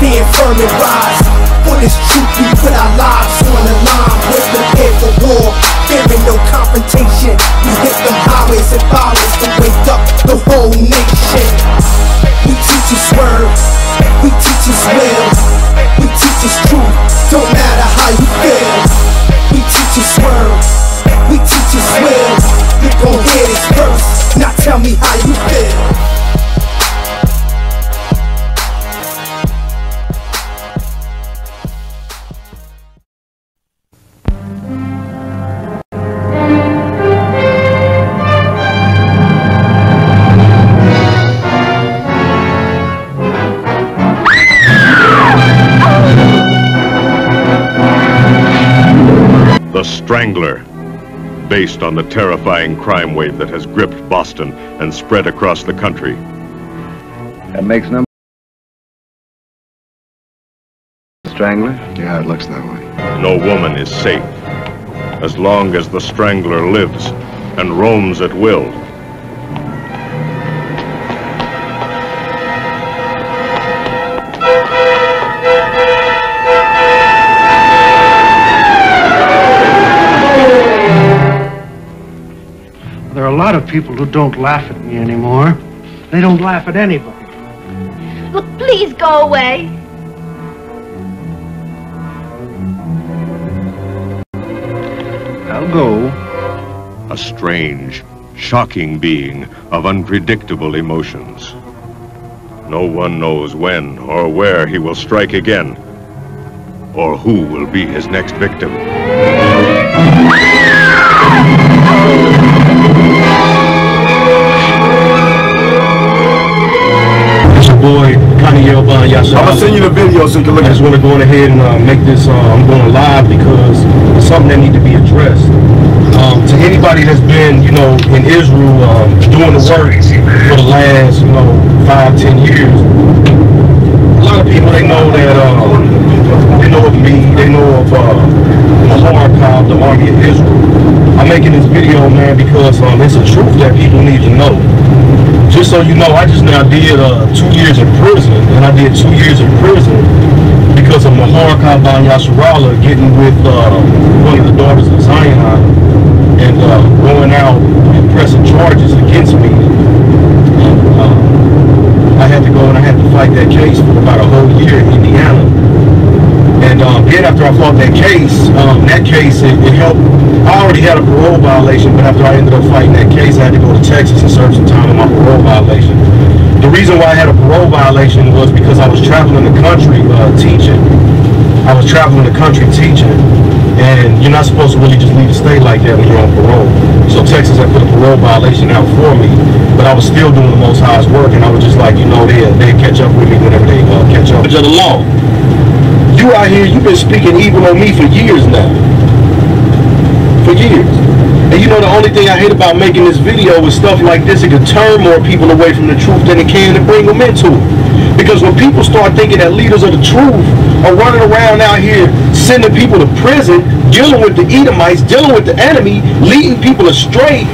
stand firm and rise. For this truth we put our lives on the line. We're prepared for war, fearing no confrontation. We hit them highways and byways to wake up the whole nation. We teach His word, we teach His will, we teach His truth, don't matter how you feel. We teach His word, we teach His will. You gon' hear this verse, now tell me how you feel. The Strangler, based on the terrifying crime wave that has gripped Boston and spread across the country. That makes number Strangler? Yeah, it looks that way. No woman is safe as long as the Strangler lives and roams at will. There are a lot of people who don't laugh at me anymore. They don't laugh at anybody. Look, please go away. I'll go. A strange, shocking being of unpredictable emotions. No one knows when or where he will strike again, or who will be his next victim. Boy, I'm gonna send you the video so you can look I at it. just want to go ahead and make this, I'm going live because it's something that needs to be addressed. To anybody that's been, in Israel doing the work for the last, 5-10 years, a lot of people, they know that, they know of me, they know of Mahar, the Army of Israel. I'm making this video, man, because it's a truth that people need to know. Just so you know, I just now did 2 years in prison, and I did 2 years in prison because of Mahar Ban Yasharallah getting with one of the daughters of Zion and going out and pressing charges against me. And I had to go and I had to fight that case for about a whole year in Indiana. And then after I fought that case, it helped. I already had a parole violation, but after I ended up fighting that case, I had to go to Texas and serve some time on my parole violation. The reason why I had a parole violation was because I was traveling the country teaching. I was traveling the country teaching, and you're not supposed to really just leave the state like that when you're on parole. So Texas had put a parole violation out for me, but I was still doing the Most High's work, and I was just like, they'd catch up with me whenever they catch up. Judge of the law. You out here, you've been speaking evil on me for years now. For years. And the only thing I hate about making this video is stuff like this. It can turn more people away from the truth than it can to bring them into it. Because when people start thinking that leaders of the truth are running around out here sending people to prison, dealing with the Edomites, dealing with the enemy, leading people astray,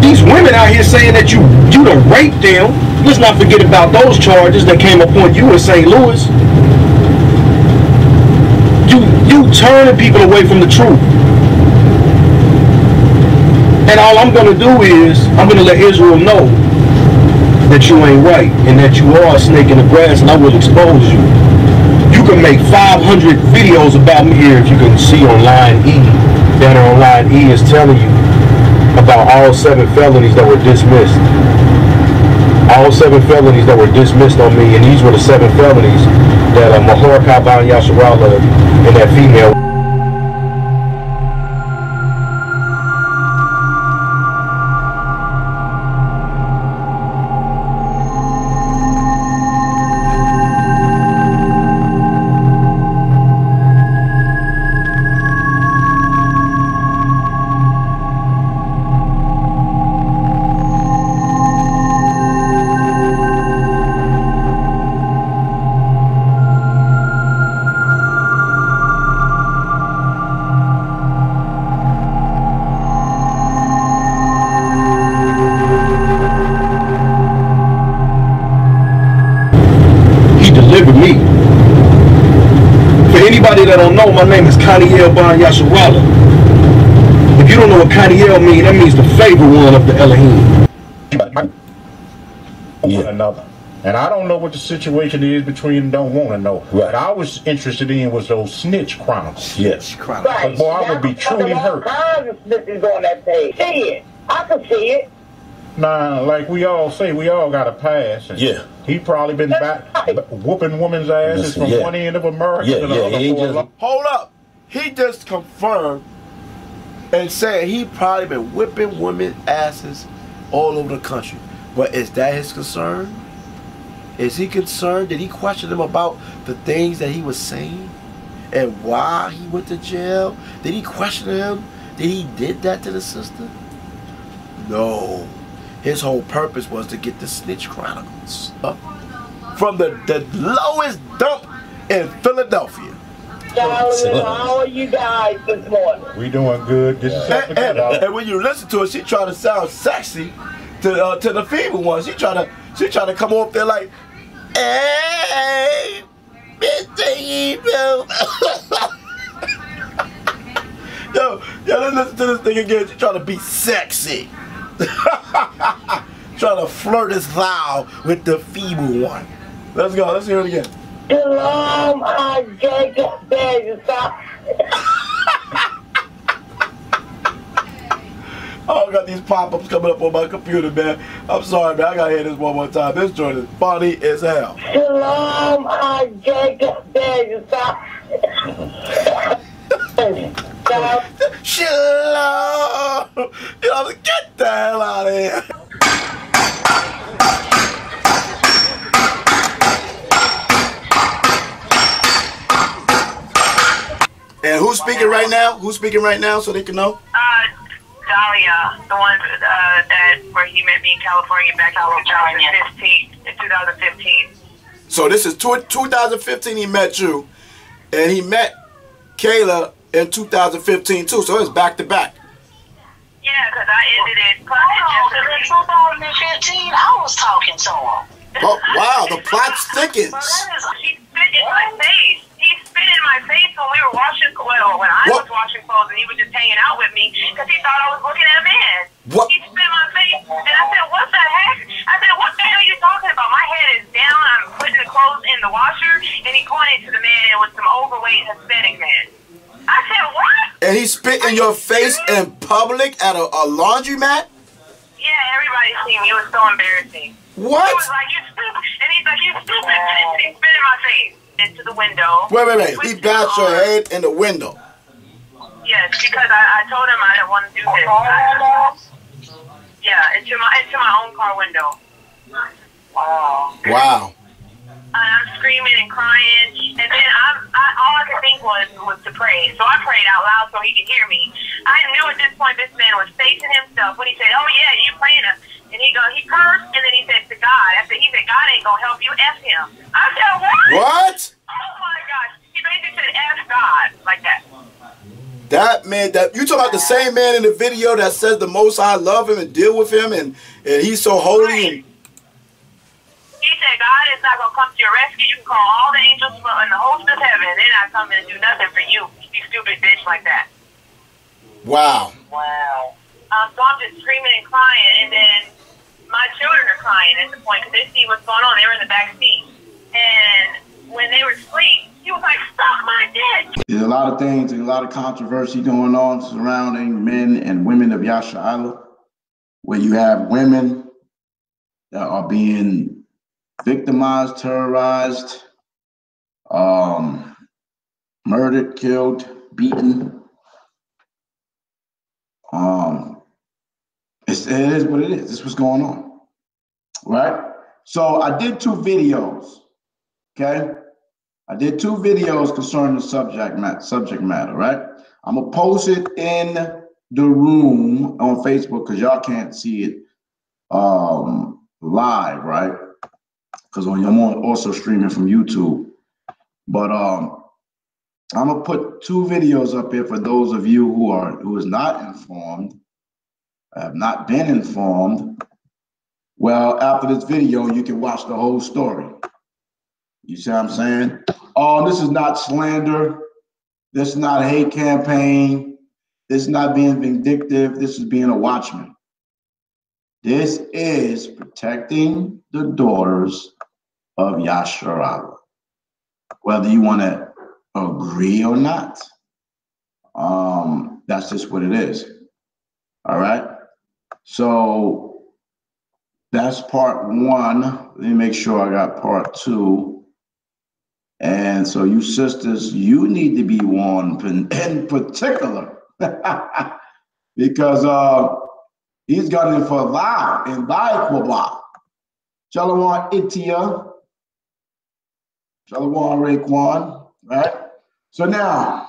these women out here saying that you done raped them. Let's not forget about those charges that came upon you in St. Louis. You turning people away from the truth. And all I'm going to do is, I'm going to let Israel know that you ain't right and that you are a snake in the grass, and I will expose you. You can make 500 videos about me here if you can see on line E. Down there on line E is telling you about all 7 felonies that were dismissed. All 7 felonies that were dismissed on me, and these were the 7 felonies that Mahar Ban Yasharallah and that female. anybody that don't know, my name is Kaniel Bar Yasharala. If you don't know what Kaniel means, that means the favored one of the Elohim. One another. And I don't know what the situation is between them, don't want to know. Right. What I was interested in was those snitch chronicles. Yes. Right. But boy, I would be truly hurt. All kinds of snitches on that page. See it. I can see it. Nah, like we all say, we all got a pass. And yeah. He probably been back whooping women's asses from one end of America to the other. Hold up. He just confirmed and said he probably been whipping women's asses all over the country. But is that his concern? Is he concerned? Did he question him about the things that he was saying and why he went to jail? Did he question him? Did he did that to the sister? No. His whole purpose was to get the snitch chronicles from the lowest dump in Philadelphia. How are you guys this morning? We doing good. This is and when you listen to it, she trying to sound sexy to the female one. She trying to come up there like, hey, Mr. Evil. yo, let's listen to this thing again. She trying to be sexy. Trying to flirt his loud with the feeble one. Let's go. Let's hear it again. Shalom, I Jacob. There you stop. Oh, I got these pop-ups coming up on my computer, man. I'm sorry, man. I gotta hear this one more time. This joint is funny as hell. Shalom, I Jacob. There you stop. Shalom. You know, get the hell out of here. And who's speaking right now? Who's speaking right now so they can know? Dahlia, the one that where he met me in California back in 2015. So this is 2015 he met you, and he met Kayla in 2015 too, so it's back to back. Yeah, because I ended it. In 2015, I was talking to him. Oh, wow, the plot thickens. He spit in my face. He spit in my face when we were washing, when I was washing clothes and he was just hanging out with me because he thought I was looking at men. What? He spit in my face, and I said, what the heck? I said, what the hell are you talking about? My head is down, I'm putting the clothes in the washer, and he pointed to the man, and it was some overweight Hispanic man. I said, what? And he spit in your face in public at a laundromat? Yeah, everybody seen me. It was so embarrassing. What? He was like, you stupid. And he's like, you stupid. And he spit in my face into the window. Wait. He bashed your head in the window. Yes, because I told him I didn't want to do this. Yeah, into my own car window. Wow. And I'm screaming and crying, and then all I could think was to pray. So I prayed out loud so he could hear me. I knew at this point this man was facing himself when he said, "Oh yeah, you praying?" And he cursed, and then he said to God. He said, "God ain't gonna help you, F him." I said, "What?" What? Oh my gosh! He basically said, "F God," like that. That man, you talking about the same man in the video that says the Most High love him and deal with him, and he's so holy. Right. And he said, God is not going to come to your rescue. You can call all the angels and the host of heaven. They're not coming to do nothing for you, you stupid bitch like that. Wow. So I'm just screaming and crying, and then my children are crying at the point because they see what's going on. They were in the back seat. And when they were asleep, he was like, "Suck my dick." There's a lot of things, there's a lot of controversy going on surrounding men and women of Yasharala, where you have women that are being victimized, terrorized, murdered, killed, beaten. It is what it is. This is what's going on, right? So I did 2 videos, okay? I did 2 videos concerning the subject matter, right? I'm gonna post it in the room on Facebook because y'all can't see it live, right? Because I'm also streaming from YouTube. But I'm gonna put 2 videos up here for those of you who is not informed, have not been informed. Well, after this video, you can watch the whole story. You see what I'm saying? This is not slander. This is not a hate campaign. This is not being vindictive. This is being a watchman. This is protecting the daughters of Yasharallah. Whether you want to agree or not, that's just what it is. All right. So that's part one. Let me make sure I got part two. And so you sisters, you need to be warned in particular because he's got it for thy and thy kwaba. Shalom Itia. Shalom Raekwon. Right? So now,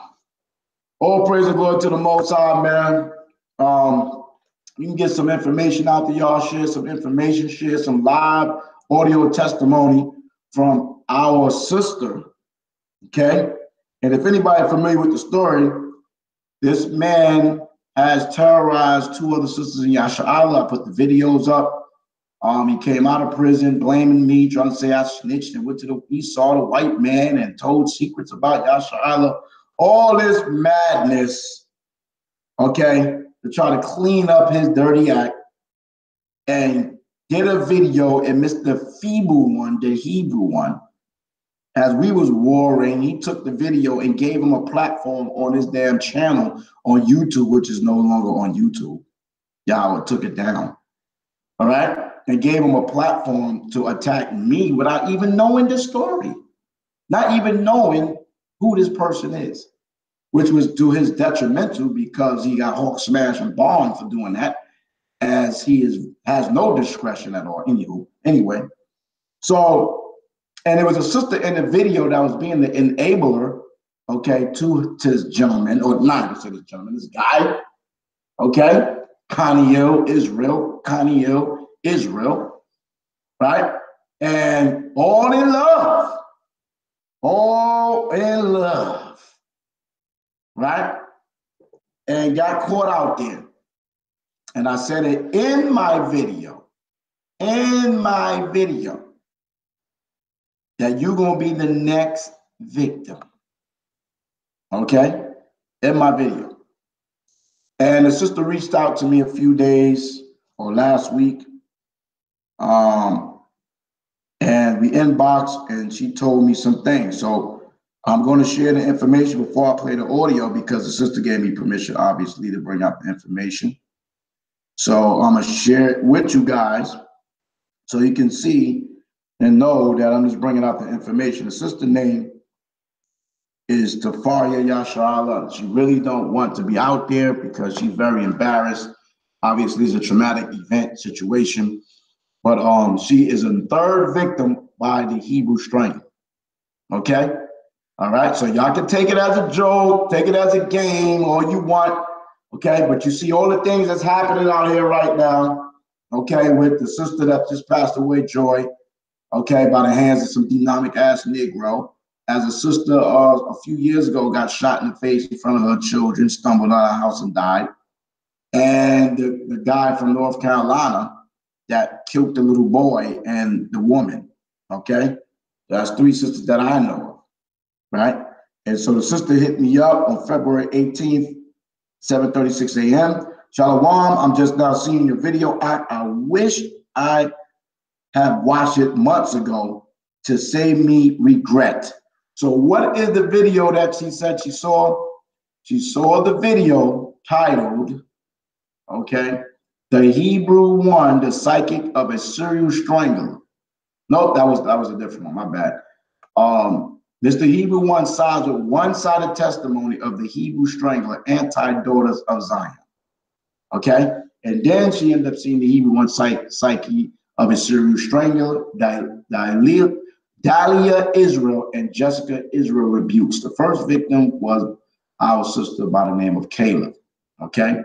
all praise and glory to the Most High, man. You can get some information out to y'all, share some information, share some live audio testimony from our sister, okay? And if anybody familiar with the story, this man has terrorized two other sisters in Yasharallah. I put the videos up. He came out of prison blaming me, trying to say I snitched and went to he saw the white man and told secrets about Yasharallah. All this madness, okay, to try to clean up his dirty act and get a video and Mr. Feeble one, the Hebrew one, as we was warring, he took the video and gave him a platform on his damn channel on YouTube, which is no longer on YouTube. Yahweh took it down, all right? And gave him a platform to attack me without even knowing the story, not even knowing who this person is, which was to his detrimental because he got Hawk Smash and Bond for doing that, as he has no discretion at all. Anyway, so, and there was a sister in the video that was being the enabler, okay, to this gentleman, or not to this gentleman, this guy, okay, Connie Israel, right? And all in love, right? And got caught out there. And I said it in my video, that you're going to be the next victim, okay? In my video. And the sister reached out to me a few days or last week. And we inboxed and she told me some things. So I'm going to share the information before I play the audio because the sister gave me permission, obviously, to bring out the information. So I'm going to share it with you guys so you can see and know that I'm just bringing out the information. The sister name is Tafaria Yasharallah. She really don't want to be out there because she's very embarrassed. Obviously, it's a traumatic event situation. But she is a third victim by the Hebrew Strangler. Okay? All right? So y'all can take it as a joke, take it as a game, all you want. Okay? But you see all the things that's happening out here right now, okay, with the sister that just passed away, Joy, okay, by the hands of some dynamic-ass Negro. As a sister a few years ago got shot in the face in front of her children, stumbled out of the house and died. And the guy from North Carolina that killed the little boy and the woman, okay? That's three sisters that I know of, right? And so the sister hit me up on February 18th, 7:36 a.m. Shalom, I'm just now seeing your video. I wish I had watched it months ago to save me regret. So what is the video that she said she saw? She saw the video titled, okay, The Hebrew One, the Psychic of a Serial Strangler. Nope, that was a different one, my bad. This the Hebrew One sides with one-sided testimony of the Hebrew Strangler, anti-daughters of Zion. Okay? And then she ended up seeing the Hebrew One psyche of a serial strangler, Dahlia Israel and Jessica Israel rebukes. The first victim was our sister by the name of Caleb. Okay?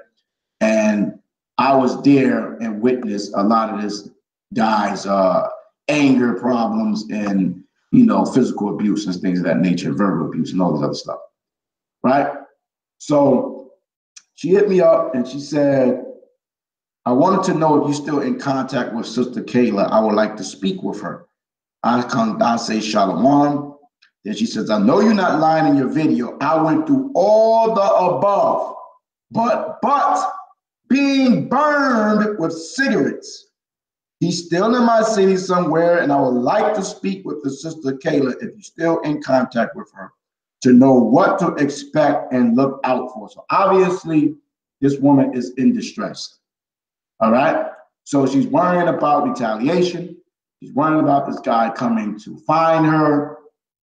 And I was there and witnessed a lot of this guy's anger problems and, you know, physical abuse and things of that nature, verbal abuse and all this other stuff, right? So she hit me up and she said, I wanted to know if you're still in contact with Sister Kayla. I would like to speak with her. I say shalom. Then she says, I know you're not lying in your video. I went through all the above, but being burned with cigarettes. He's still in my city somewhere, and I would like to speak with the sister Kayla if you're still in contact with her to know what to expect and look out for. So obviously, this woman is in distress. All right? So she's worrying about retaliation. She's worrying about this guy coming to find her,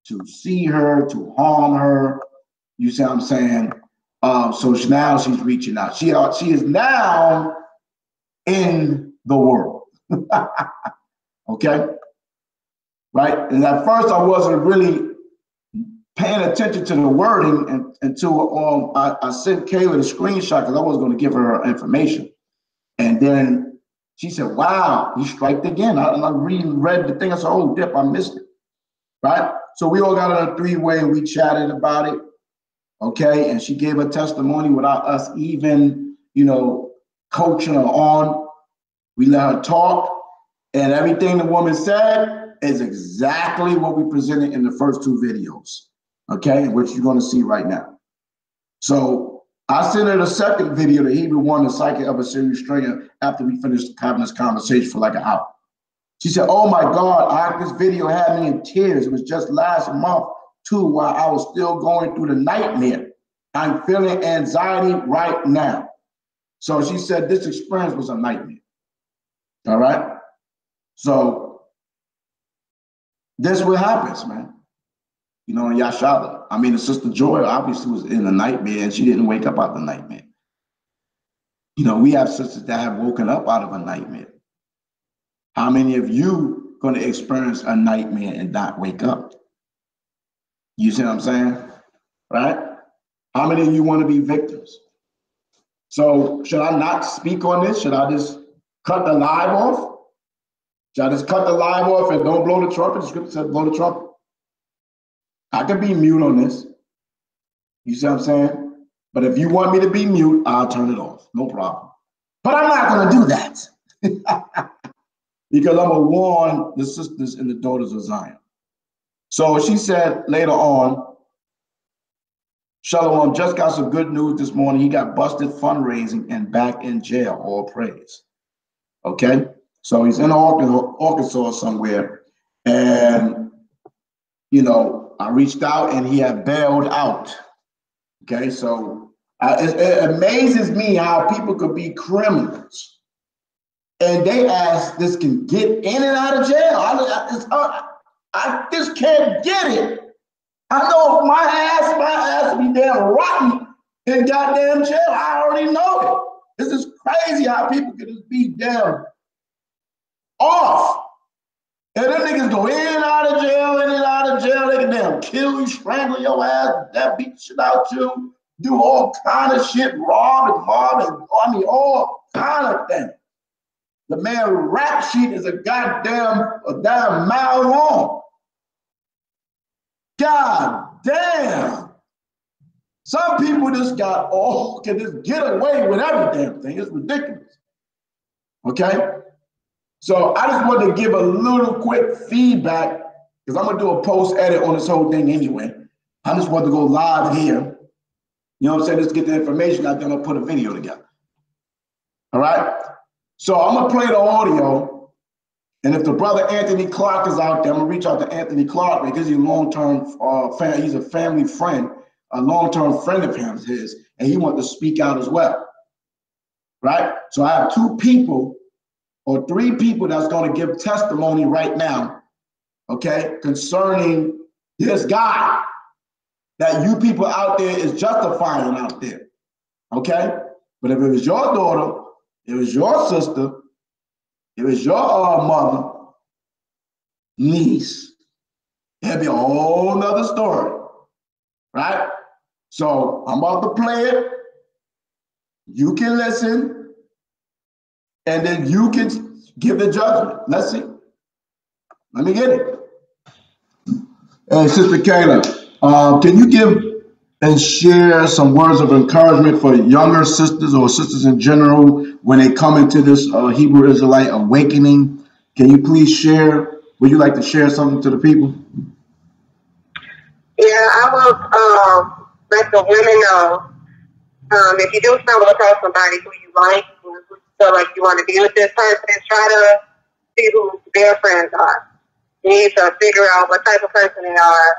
to see her, to harm her. You see what I'm saying? So now she's reaching out. She is now in the world. Okay? Right? And at first I wasn't really paying attention to the wording until I sent Kayla the screenshot because I was going to give her information. And then she said, wow, he striked again. I read the thing. I said, oh, dip, I missed it. Right? So we all got on a three-way. We chatted about it. Okay? And she gave a testimony without us even, coaching her on. We let her talk. And everything the woman said is exactly what we presented in the first two videos. Okay? Which you're going to see right now. So I sent her the second video, the Hebrew 1, the psychic of a serious stranger, after we finished having this conversation for like an hour. She said, oh my God, this video had me in tears. It was just last month too, while I was still going through the nightmare. I'm feeling anxiety right now. So she said this experience was a nightmare. All right? So this is what happens, man. In Yashala. I mean, the sister Joy obviously was in a nightmare and she didn't wake up out of the nightmare. We have sisters that have woken up out of a nightmare. How many of you going to experience a nightmare and not wake up? You see what I'm saying? Right? How many of you want to be victims? So should I not speak on this? Should I just cut the live off? Should I just cut the live off and don't blow the trumpet? The scripture said blow the trumpet. I can be mute on this. You see what I'm saying? But if you want me to be mute, I'll turn it off. No problem. But I'm not going to do that. Because I'm going to warn the sisters and the daughters of Zion. So she said later on, Shalom, just got some good news this morning. He got busted fundraising and back in jail. All praise. Okay? So he's in Arkansas somewhere. And, I reached out and he had bailed out. Okay? So it amazes me how people could be criminals. And they ask, this can get in and out of jail. I just can't get it. I know if my ass be damn rotten in goddamn jail. I already know it. This is crazy how people can just be damn off. And them niggas go in and out of jail, in and out of jail. They can damn kill you, strangle your ass, that beat shit out you, do all kind of shit, rob and mob, all kind of things. The man rap sheet is a damn mile long. God damn. Some people just can just get away with every damn thing. It's ridiculous. Okay? So I just wanted to give a little quick feedback because I'm going to do a post edit on this whole thing anyway. I just wanted to go live here. You know what I'm saying? Just get the information out there. I'm going to put a video together. All right? So I'm going to play the audio. And if the brother Anthony Clark is out there, I'm going to reach out to Anthony Clark because he's a long-term he's a family friend, a long-term friend of his, and he wants to speak out as well. Right? So I have two people or three people that's going to give testimony right now, okay, concerning this guy that you people out there is justifying out there, okay? But if it was your daughter, it was your sister, it was your mother, niece, it'd be a whole nother story, right? So I'm about to play it. You can listen. And then you can give the judgment. Let's see. Let me get it. Hey, Sister Kayla, can you give and share some words of encouragement for younger sisters or sisters in general when they come into this Hebrew Israelite awakening? Can you please share? Would you like to share something to the people? Yeah, I will let the women know. If you do stumble across somebody who you like, who you feel like you want to be with this person, try to see who their friends are. You need to figure out what type of person they are,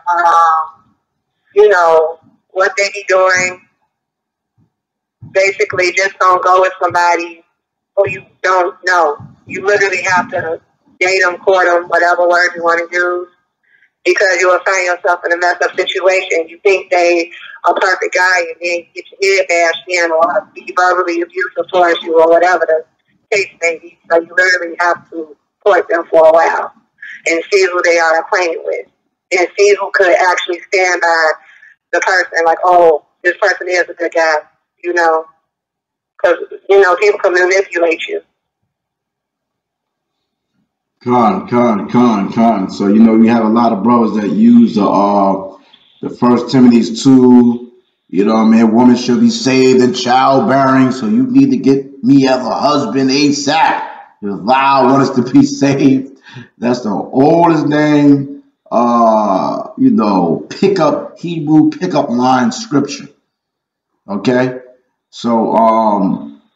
you know, what they be doing. Basically, just don't go with somebody who you don't know. You literally have to date them, court them, whatever word you want to use, because you will find yourself in a messed up situation. You think they a perfect guy, and then you get your head bashed in, or be verbally abusive towards you, or whatever the case may be. So you literally have to court them for a while and see who they are acquainted with, and see who could actually stand by the person. Like, oh, this person is a good guy, you know, because you know people can manipulate you. Con. So, you know, you have a lot of brothers that use the First Timothy's 2, you know what I mean? Woman should be saved in childbearing, so you need to get me as a husband ASAP. If thou wantest to be saved. That's the oldest name, you know, Hebrew pickup line scripture. Okay? So,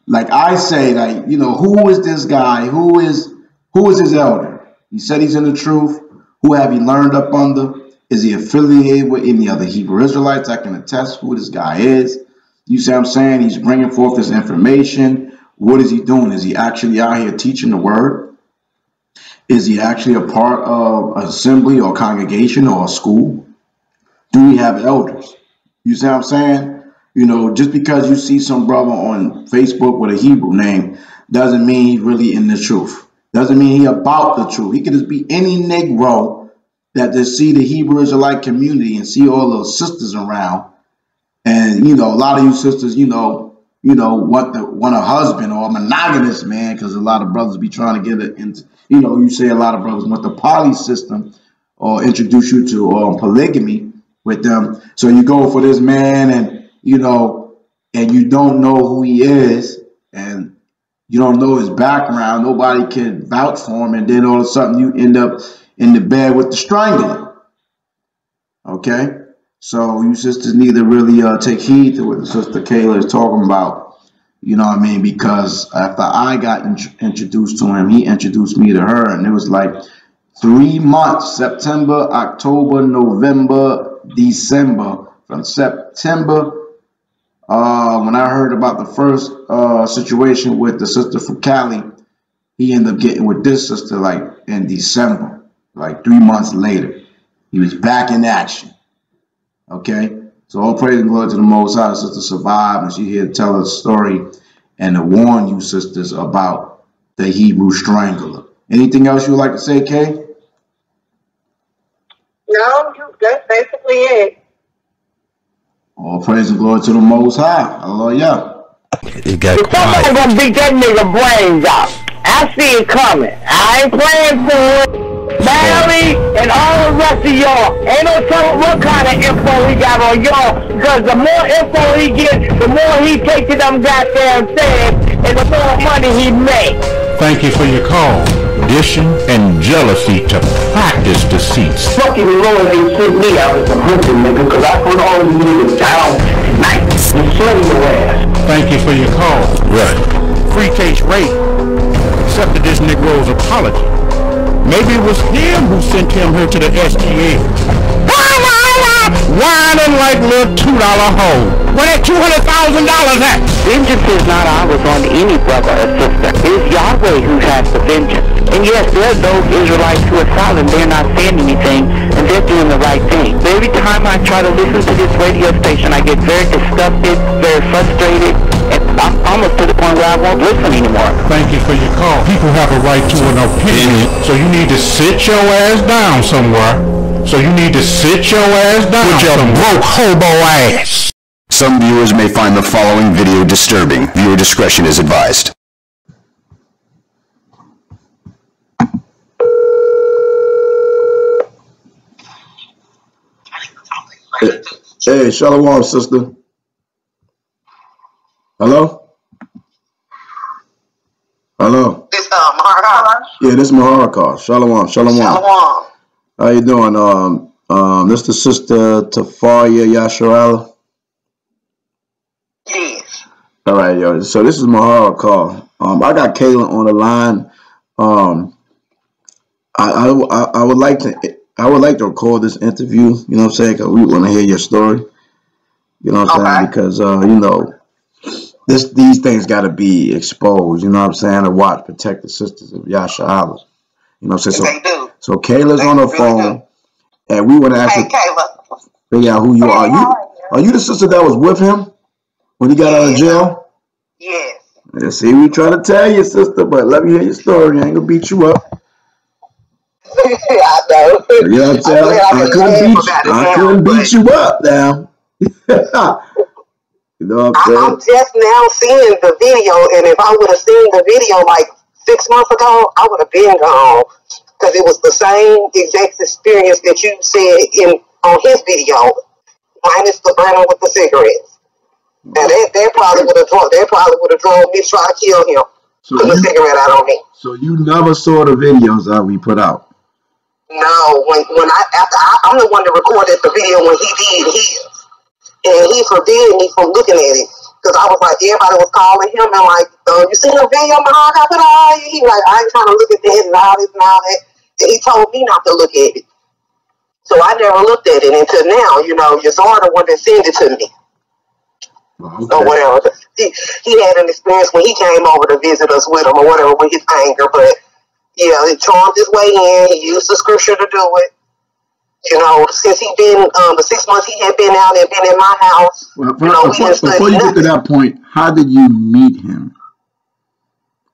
like I say, like, you know, who is this guy? Who is his elder? He said he's in the truth. Who have he learned up under? Is he affiliated with any other Hebrew Israelites? I can attest who this guy is. You see what I'm saying? He's bringing forth this information. What is he doing? Is he actually out here teaching the word? Is he actually a part of an assembly or congregation or a school? Do we have elders? You see what I'm saying? You know, just because you see some brother on Facebook with a Hebrew name doesn't mean he's really in the truth. Doesn't mean he about the truth. He could just be any Negro that just see the Hebrew Israelite community and see all those sisters around. And, you know, a lot of you sisters, you know, want a husband or a monogamous man, because a lot of brothers be trying to get it into, you know, you say a lot of brothers want the poly system or introduce you to polygamy with them. So you go for this man and, you know, and you don't know who he is and you don't know his background. Nobody can vouch for him. And then all of a sudden you end up in the bed with the strangler. Okay? So you sisters need to really take heed to what Sister Kayla is talking about. You know what I mean? Because after I got introduced to him, he introduced me to her. And it was like 3 months, September, October, November, December. From September, when I heard about the first situation with the sister from Cali, he ended up getting with this sister like in December, like 3 months later. He was back in action. Okay? So all praise and glory to the Most High. The sister survived, and she's here to tell us a story and to warn you sisters about the Hebrew strangler. Anything else you would like to say, Kay? No, that's basically it. All praise and glory to the Most High. Hallelujah. It got quiet. Somebody gonna beat that nigga brains out. I see it coming. I ain't playing for it. Barry and all the rest of y'all. Ain't no telling what kind of info he got on y'all. Because the more info he gets, the more he takes to them goddamn things, and the more money he makes. Thank you for your call. Addition and jealousy to practice deceits. Fucking Lord, they sent me out as a hunting nigga, because I put all these niggas down tonight and slay your ass. Thank you for your call. Right. Free case rate. Accepted this Negro's apology. Maybe it was him who sent him here to the STA. Whining like little $2 hoe. Where that $200,000 at? Vengeance is not ours on any brother or sister. It is Yahweh who has the vengeance. And yes, there are those Israelites who are silent. They're not saying anything, and they're doing the right thing. But every time I try to listen to this radio station, I get very disgusted, very frustrated, and I'm almost to the point where I won't listen anymore. Thank you for your call. People have a right to an opinion, so you need to sit your ass down somewhere. With your broke hobo ass. Some viewers may find the following video disturbing. Viewer discretion is advised. Hey, shalom, sister. Hello? Hello? This Mahara? Yeah, this is Mahara call. Shalom. Shalom. How you doing? This the sister Tafaria Yasharala. Yes. All right, yo. So this is my hard call. I got Kayla on the line. I would like to record this interview. You know what I'm saying? Because we want to hear your story. You know what I'm saying? Because you know, these things got to be exposed. You know what I'm saying? To watch protect the sisters of Yasha Allah. You know what I'm saying? So Kayla's on the phone, and we want to ask her, figure out who you are. Are you the sister that was with him when he got out of jail? Yes. Yeah, see, we trying to tell you, sister, but let me hear your story. I ain't gonna beat you up. I know. You know what I'm saying? I couldn't beat you up now. You know what I'm saying? I'm just now seeing the video, and if I would have seen the video like 6 months ago, I would have been gone. Because it was the same exact experience that you said on his video, minus the burner with the cigarettes. And they probably would have drove me to try to kill him. Put the cigarette out on me. So you never saw the videos that we put out? No, I'm the one that recorded the video when he did his. And he forbid me from looking at it. Because I was like, everybody was calling him and like, you seen the video, Mahog? I put all he like, I ain't trying to look at that and all this and all that. And he told me not to look at it. So I never looked at it until now, you know, your daughter one that sent it to me. Or whatever. He had an experience when he came over to visit us with him or whatever with his anger, but yeah, he charmed his way in. He used the scripture to do it. You know, since he been the 6 months he had been out and been in my house. Well, before you get to that point, how did you meet him?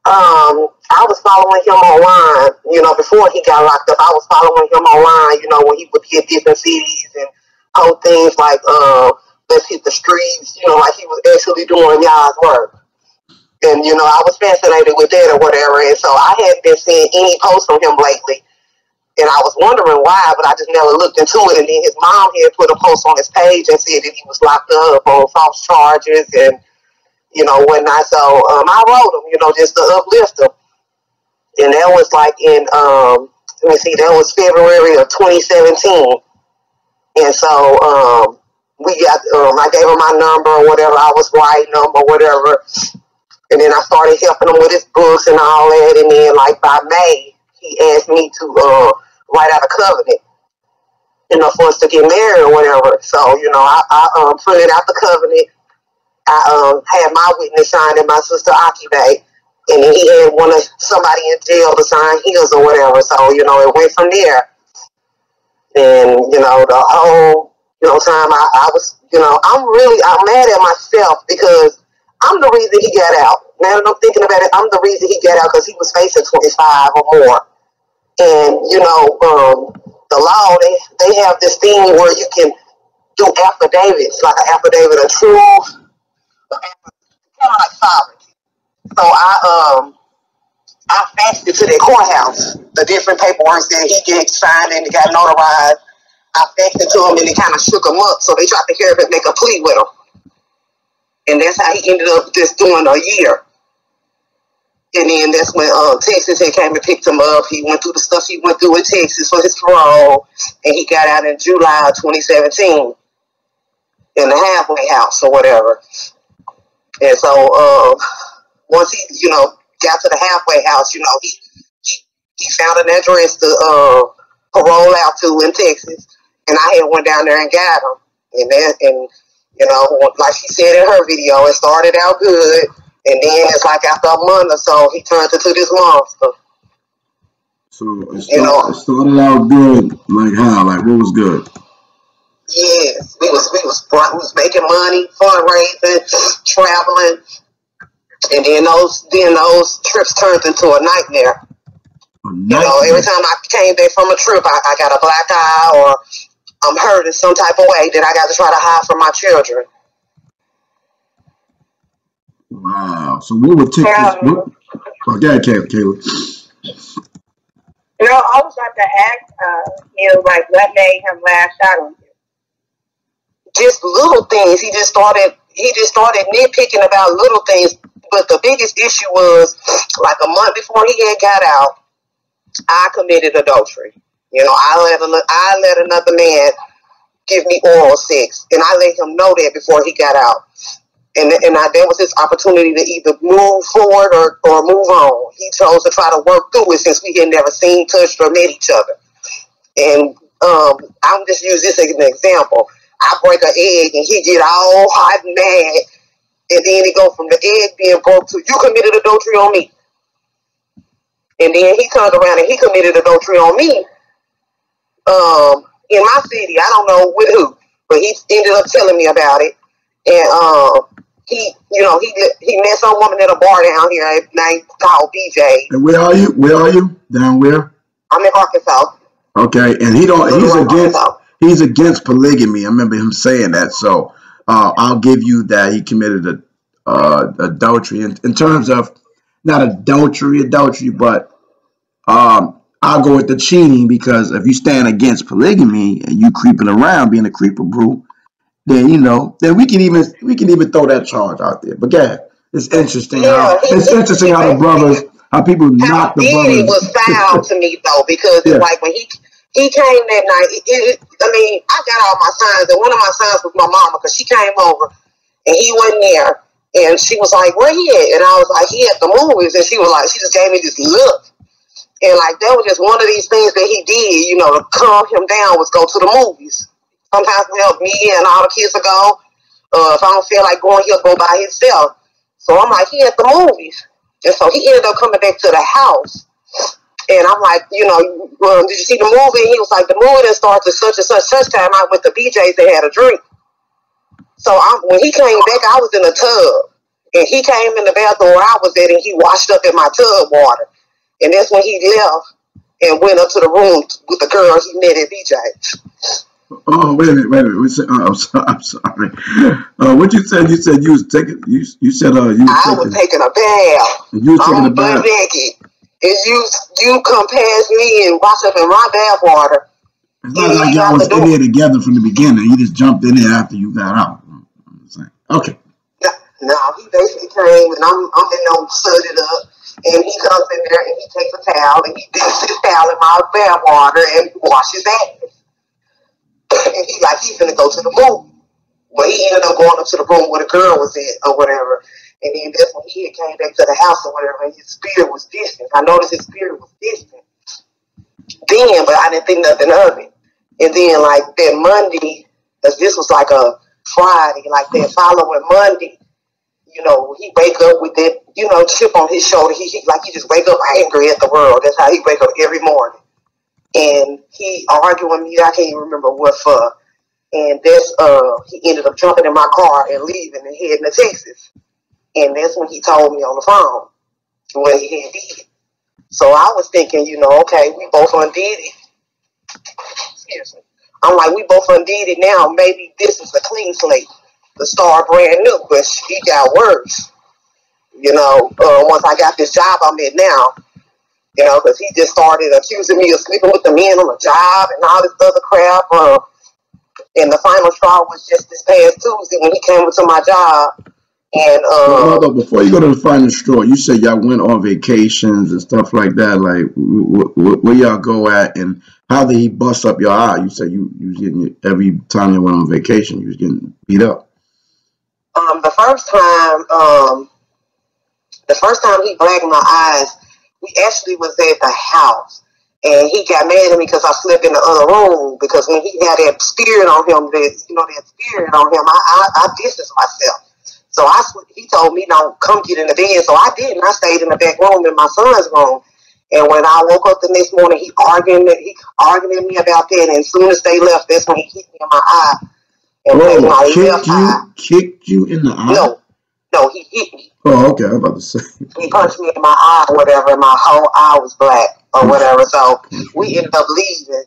I was following him online, you know, before he got locked up. I was following him online, you know, when he would be at different cities and whole things like let's hit the streets, you know, like he was actually doing y'all's work. And, you know, I was fascinated with that or whatever. And so I hadn't been seeing any posts from him lately. And I was wondering why, but I just never looked into it. And then his mom had put a post on his page and said that he was locked up on false charges and, you know, whatnot. So I wrote him, you know, just to uplift him. And that was like in, let me see, that was February of 2017. And so we got, I gave him my number or whatever. I was writing him or whatever. And then I started helping him with his books and all that. And then like by May, he asked me to write out a covenant, you know, for us to get married or whatever. So, you know, I printed out the covenant. I had my witness sign and my sister Akibe. And then he had somebody in jail to sign his or whatever. So, you know, it went from there. And, you know, the whole, you know, time I was, you know, I'm mad at myself because I'm the reason he got out. Now that I'm thinking about it, I'm the reason he got out because he was facing 25 or more. And, you know, the law, they have this thing where you can do affidavits, like an affidavit of truth, kind of like sovereignty. So I faxed it to their courthouse, the different paperwork that he get signed and it got notarized. I faxed it to them and it kind of shook them up, so they tried to hear it make a plea with him. And that's how he ended up just doing a year. And then that's when Texas had came and picked him up. He went through the stuff he went through in Texas for his parole, and he got out in July of 2017 in the halfway house or whatever. And so once he, you know, got to the halfway house, you know, he found an address to parole out to in Texas, and I had went down there and got him. And you know, like she said in her video, it started out good. And then it's like after a month or so, he turned into this monster. So it started out good, like how? Like what was good? Yes, we was making money, fundraising, traveling, and then those trips turned into a nightmare. You know, every time I came back from a trip, I got a black eye or I'm hurt in some type of way that I got to try to hide from my children. Wow. So what would take this? Go ahead, Kayla. You know, I was about to ask him, like, what made him lash out on you? Just little things. He just started nitpicking about little things. But the biggest issue was, like, a month before he had got out, I committed adultery. You know, I let another man give me oral sex, and I let him know that before he got out. And there was this opportunity to either move forward or move on. He chose to try to work through it since we had never seen, touched, or met each other. And I'm just use this as an example. I break an egg, and he get all hot and mad, and then he go from the egg being broke to, you committed adultery on me. And then he turns around and he committed adultery on me. In my city, I don't know with who, but he ended up telling me about it. And he met some woman at a bar down here named called BJ. And where are you? Where are you? Down where? I'm in Arkansas. Okay, and he's against polygamy. I remember him saying that. So I'll give you that he committed adultery in terms of not adultery, but I'll go with the cheating, because if you stand against polygamy and you creeping around being a creeper brew, then then we can even throw that charge out there. But yeah, it's interesting how the brothers, how people knock the brothers. It was foul to me though, because it's like when he came that night. I got all my signs, and one of my signs was my mama, because she came over and he wasn't there, and she was like, "Where he at?" And I was like, "He at the movies," and she was like, she just gave me this look. And like that was just one of these things that he did, to calm him down, was go to the movies. Sometimes we help me and all the kids to go. If I don't feel like going, he'll go by himself. So I'm like, he at the movies. And so he ended up coming back to the house. And I'm like, did you see the movie? And he was like, the movie that starts at such and such time. I went to BJ's and had a drink. So when he came back, I was in a tub. And he came in the bathroom where I was at, and he washed up in my tub water. And that's when he left and went up to the room with the girl he met at BJ's. Oh, wait a minute. I'm sorry. What you said? You said you was taking. You said I was taking a bath. You was taking a bath. Naked. And you come past me and wash up in my bath water. It's not like y'all was in there together from the beginning. You just jumped in there after you got out. Okay. No, he basically came, and I'm suited up. And he comes in there and he takes a towel and he dips his towel in my bath water and washes ass. And he's gonna go to the movie. Well, he ended up going up to the room where the girl was in or whatever. And then that's when he came back to the house or whatever, and his spirit was distant. I noticed his spirit was distant then, but I didn't think nothing of it. And then like that Monday, because this was like a Friday, like that following Monday, he wake up with that, chip on his shoulder. He just wake up angry at the world. That's how he wake up every morning. And he argued with me. I can't even remember what for. And that's he ended up jumping in my car and leaving and heading to Texas. And that's when he told me on the phone what he had did. So I was thinking, okay, we both undid it. Excuse me. I'm like, we both undid it now. Maybe this is a clean slate. The start brand new, but he got worse. Once I got this job I'm in now, because he just started accusing me of sleeping with the men on the job and all this other crap. And the final straw was just this past Tuesday when he came into my job. And Mother, before you go to the final straw, you said y'all went on vacations and stuff like that. Like, where y'all go at, and how did he bust up your eye? You said you was getting, every time you went on vacation, you was getting beat up. The first time he blacked my eyes, we actually was at the house, and he got mad at me because I slept in the other room, because when he had that spirit on him, I distanced myself. So he told me, "Don't come get in the bed." So I didn't. I stayed in the back room in my son's room. And when I woke up the next morning, he arguing with me about that. And as soon as they left, that's when he hit me in my eye. And kicked you in the eye? No, he hit me. Oh, okay. I'm about to say. He punched me in my eye or whatever, and my whole eye was black or whatever. So we ended up leaving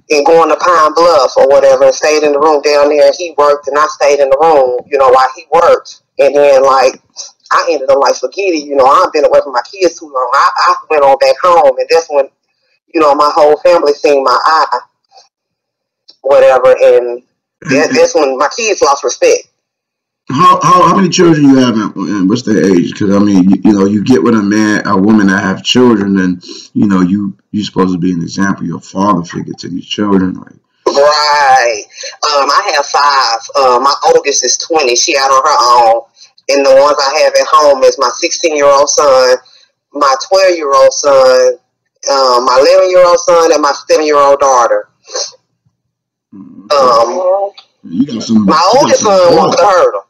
and going to Pine Bluff or whatever, and stayed in the room down there. And he worked, and I stayed in the room, while he worked. And then, I ended up forget it. I've been away from my kids too long. I went on back home, and that's when, my whole family seen my eye, whatever, and that's when my kids lost respect. How many children you have, and what's their age? Because I mean, you get with a woman that have children, and you're supposed to be an example, your father figure to these children, like. Right. I have 5. My oldest is 20. She out on her own, and the ones I have at home is my 16-year-old son, my 12-year-old son, my 11-year-old son, and my 7-year-old daughter. You got some. My oldest son wants to hurt him.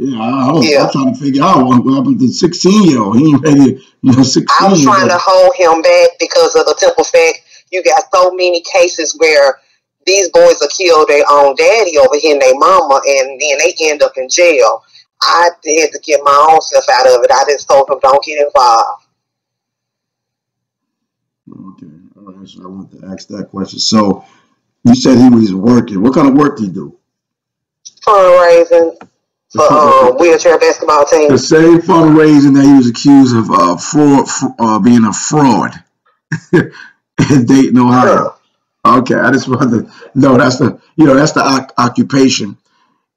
Yeah, I'm trying to figure out what happened to the 16-year-old. He ain't ready, 16. I was trying to hold him back because of the simple fact you got so many cases where these boys will kill their own daddy over hitting their mama, and then they end up in jail. I had to get my own stuff out of it. I just told him, don't get involved. Okay, all right. So I want to ask that question. So you said he was working. What kind of work did he do? Fundraising for wheelchair basketball team. The same fundraising that he was accused of being a fraud in Dayton, Ohio. Okay, I just wanted to know that's the occupation,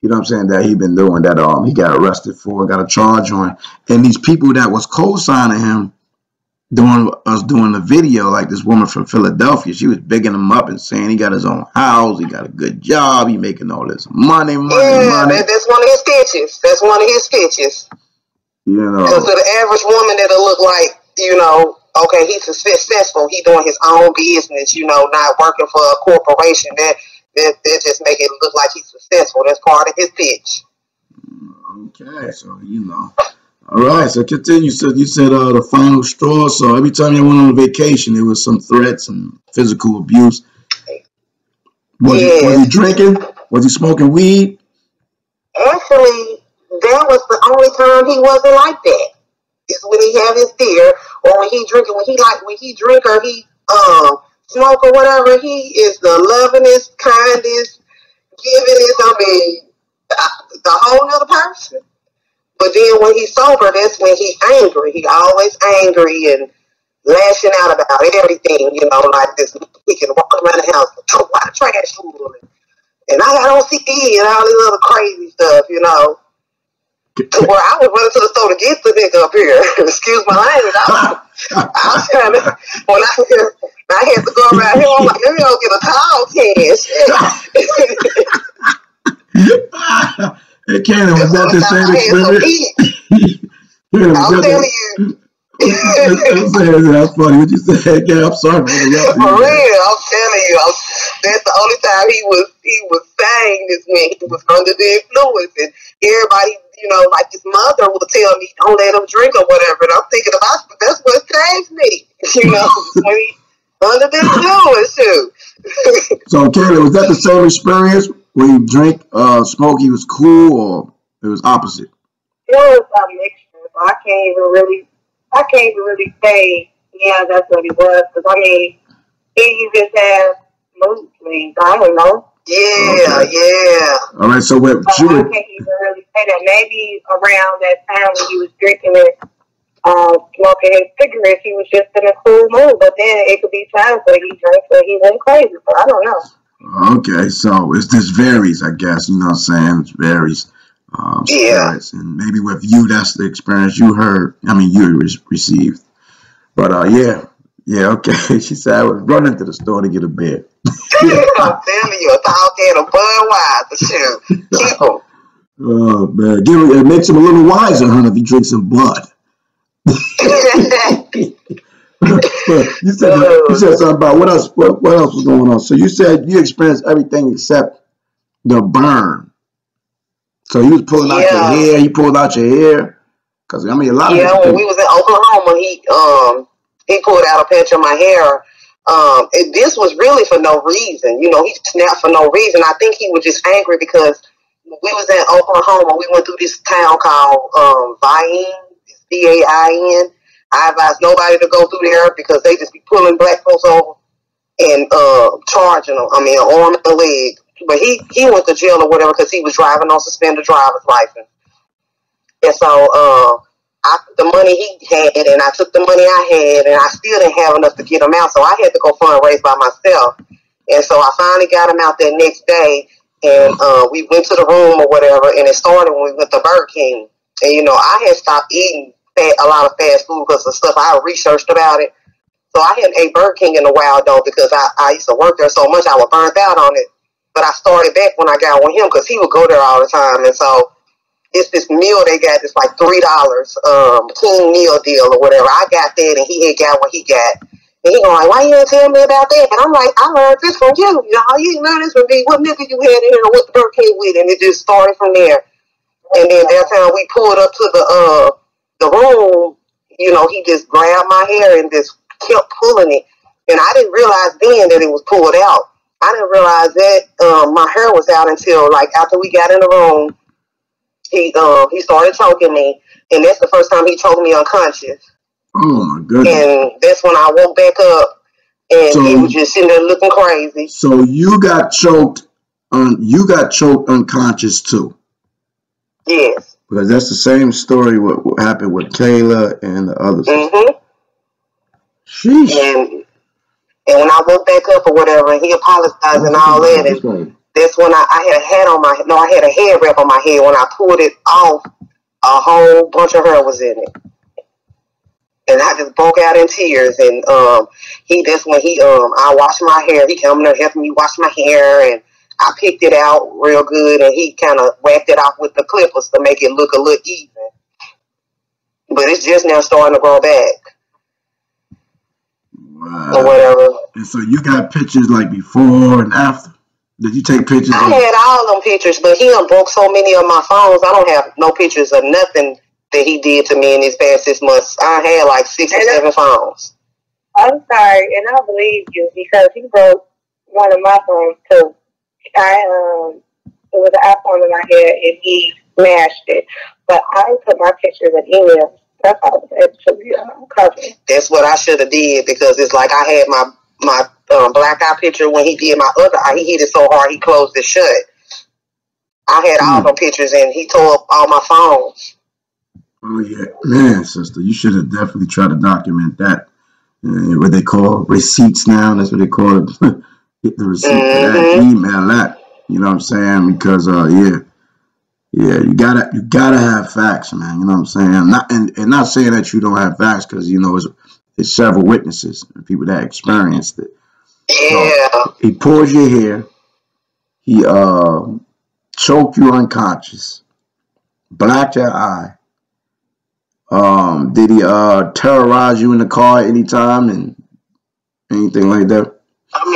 what I'm saying, that he been doing, that he got arrested for, got a charge on. And these people that was co-signing him doing the video, like this woman from Philadelphia, she was bigging him up and saying he got his own house, he got a good job, he making all this money. That's one of his sketches. That's one of his sketches. Because to the average woman, it'll look like, okay, he's successful. He doing his own business, not working for a corporation. That just make it look like he's successful. That's part of his pitch. Okay, so all right. So continue. So you said the final straw. So every time you went on a vacation, there was some threats and physical abuse. Was he drinking? Was he smoking weed? Actually, that was the only time he wasn't like that. Is when he have his beer, or when he drinking. When he drink or he smoke or whatever, he is the lovingest, kindest, givingest. I mean, the whole other person. But then when he's sober, that's when he's angry. He always angry and lashing out about everything. Like this, he can walk around the house, throw out the trash full, and I got OCD and all this other crazy stuff. To where I was running to the store to get the nigga up here. Excuse my language. I was trying to, when I had to go around here, I'm like, let me go get a towel can. Hey, Cannon, was that the same experience? I'm telling you. That's funny what you said. I'm sorry for interrupting. For real, I'm telling you. That's the only time he was saying this when he was under the influence, and everybody, like his mother would tell me, don't let him drink or whatever. And I'm thinking about that's what saves me. When he under the influence too. So, Cannon, was that the same experience when you drink, smoke? He was cool, or it was opposite? It was a mixture. So I can't even really say, yeah, that's what it was. Because, he just have mood swings. I don't know. Yeah, okay. Yeah. All right, so what? I can't even really say that. Maybe around that time when he was drinking it, smoking his cigarettes, he was just in a cool mood. But then it could be times where he drank where he went crazy. But I don't know. Okay, so this varies, I guess. You know what I'm saying? It varies. Yeah. And maybe with you, that's the experience you received. But yeah, okay. She said I was running to the store to get a beer. I'm telling you, a tall can of Budweiser. Shoot, keep him. Oh man, it makes him a little wiser, huh? If he drinks some Bud. You said something about what else? What else was going on? So you said you experienced everything except the burn. So he was pulling out your hair. He pulled out your hair. Cause a lot of when we was in Oklahoma, he pulled out a patch of my hair. This was really for no reason. He snapped for no reason. I think he was just angry because we was in Oklahoma. We went through this town called Vain, Vain. I advise nobody to go through there because they just be pulling black folks over and charging them. An arm and a leg. But he went to jail or whatever because he was driving on suspended driver's license. And so the money he had, and I took the money I had, and I still didn't have enough to get him out. So I had to go fundraise by myself. And so I finally got him out that next day. And we went to the room or whatever, and it started when we went to Burger King. And, you know, I had stopped eating a lot of fast food because of stuff I researched about it. So I hadn't ate Burger King in a while, though, because I used to work there so much I was burnt out on it. But I started back when I got with him because he would go there all the time. And so it's this meal they got that's like $3, King meal deal or whatever. I got that, and he had got what he got. And he going like, why you didn't tell me about that? And I'm like, I learned this from you. You know, you didn't learn this from me. What nigga you had in here with the Burger King with? And it just started from there. And then that time we pulled up to the room, you know, he just grabbed my hair and just kept pulling it. And I didn't realize then that it was pulled out. I didn't realize that my hair was out until like after we got in the room. He started choking me, and that's the first time he choked me unconscious. Oh my goodness! And that's when I woke back up, and he was just sitting there looking crazy. So you got choked unconscious too. Yes. Because that's the same story what happened with Kayla and the others. Mm-hmm. Sheesh. And when I woke back up or whatever, and he apologized and all that, and that's when I had a hat on my I had a head wrap on my head. When I pulled it off, a whole bunch of hair was in it. And I just broke out in tears. And that's when I washed my hair. He came there helping me wash my hair, and I picked it out real good, and he kind of whacked it off with the clippers to make it look a little even. But it's just now starting to grow back. Wow. Or whatever. And so you got pictures like before and after? Did you take pictures? I had all them pictures, but he done broke so many of my phones. I don't have no pictures of nothing that he did to me in these past 6 months. I had like 6 or 7 phones. I'm sorry, and I believe you because he broke one of my phones too. It was an iPhone in my head, and he smashed it. But I took my pictures and emails. That's how I was able to be covered. That's what I should have did because it's like I had my black eye picture when he did my other eye. He hit it so hard he closed it shut. I had all the pictures, and he tore up all my phones. Oh yeah, man, sister, you should have definitely tried to document that. What they call receipts now. That's what they call it. Get the receipt for that, email that. You know what I'm saying? Because you gotta have facts, man. You know what I'm saying? Not saying that you don't have facts, because you know it's several witnesses, people that experienced it. Yeah. So, he pulled your hair. He choked you unconscious. Blacked your eye. Did he terrorize you in the car anytime and anything like that? I'm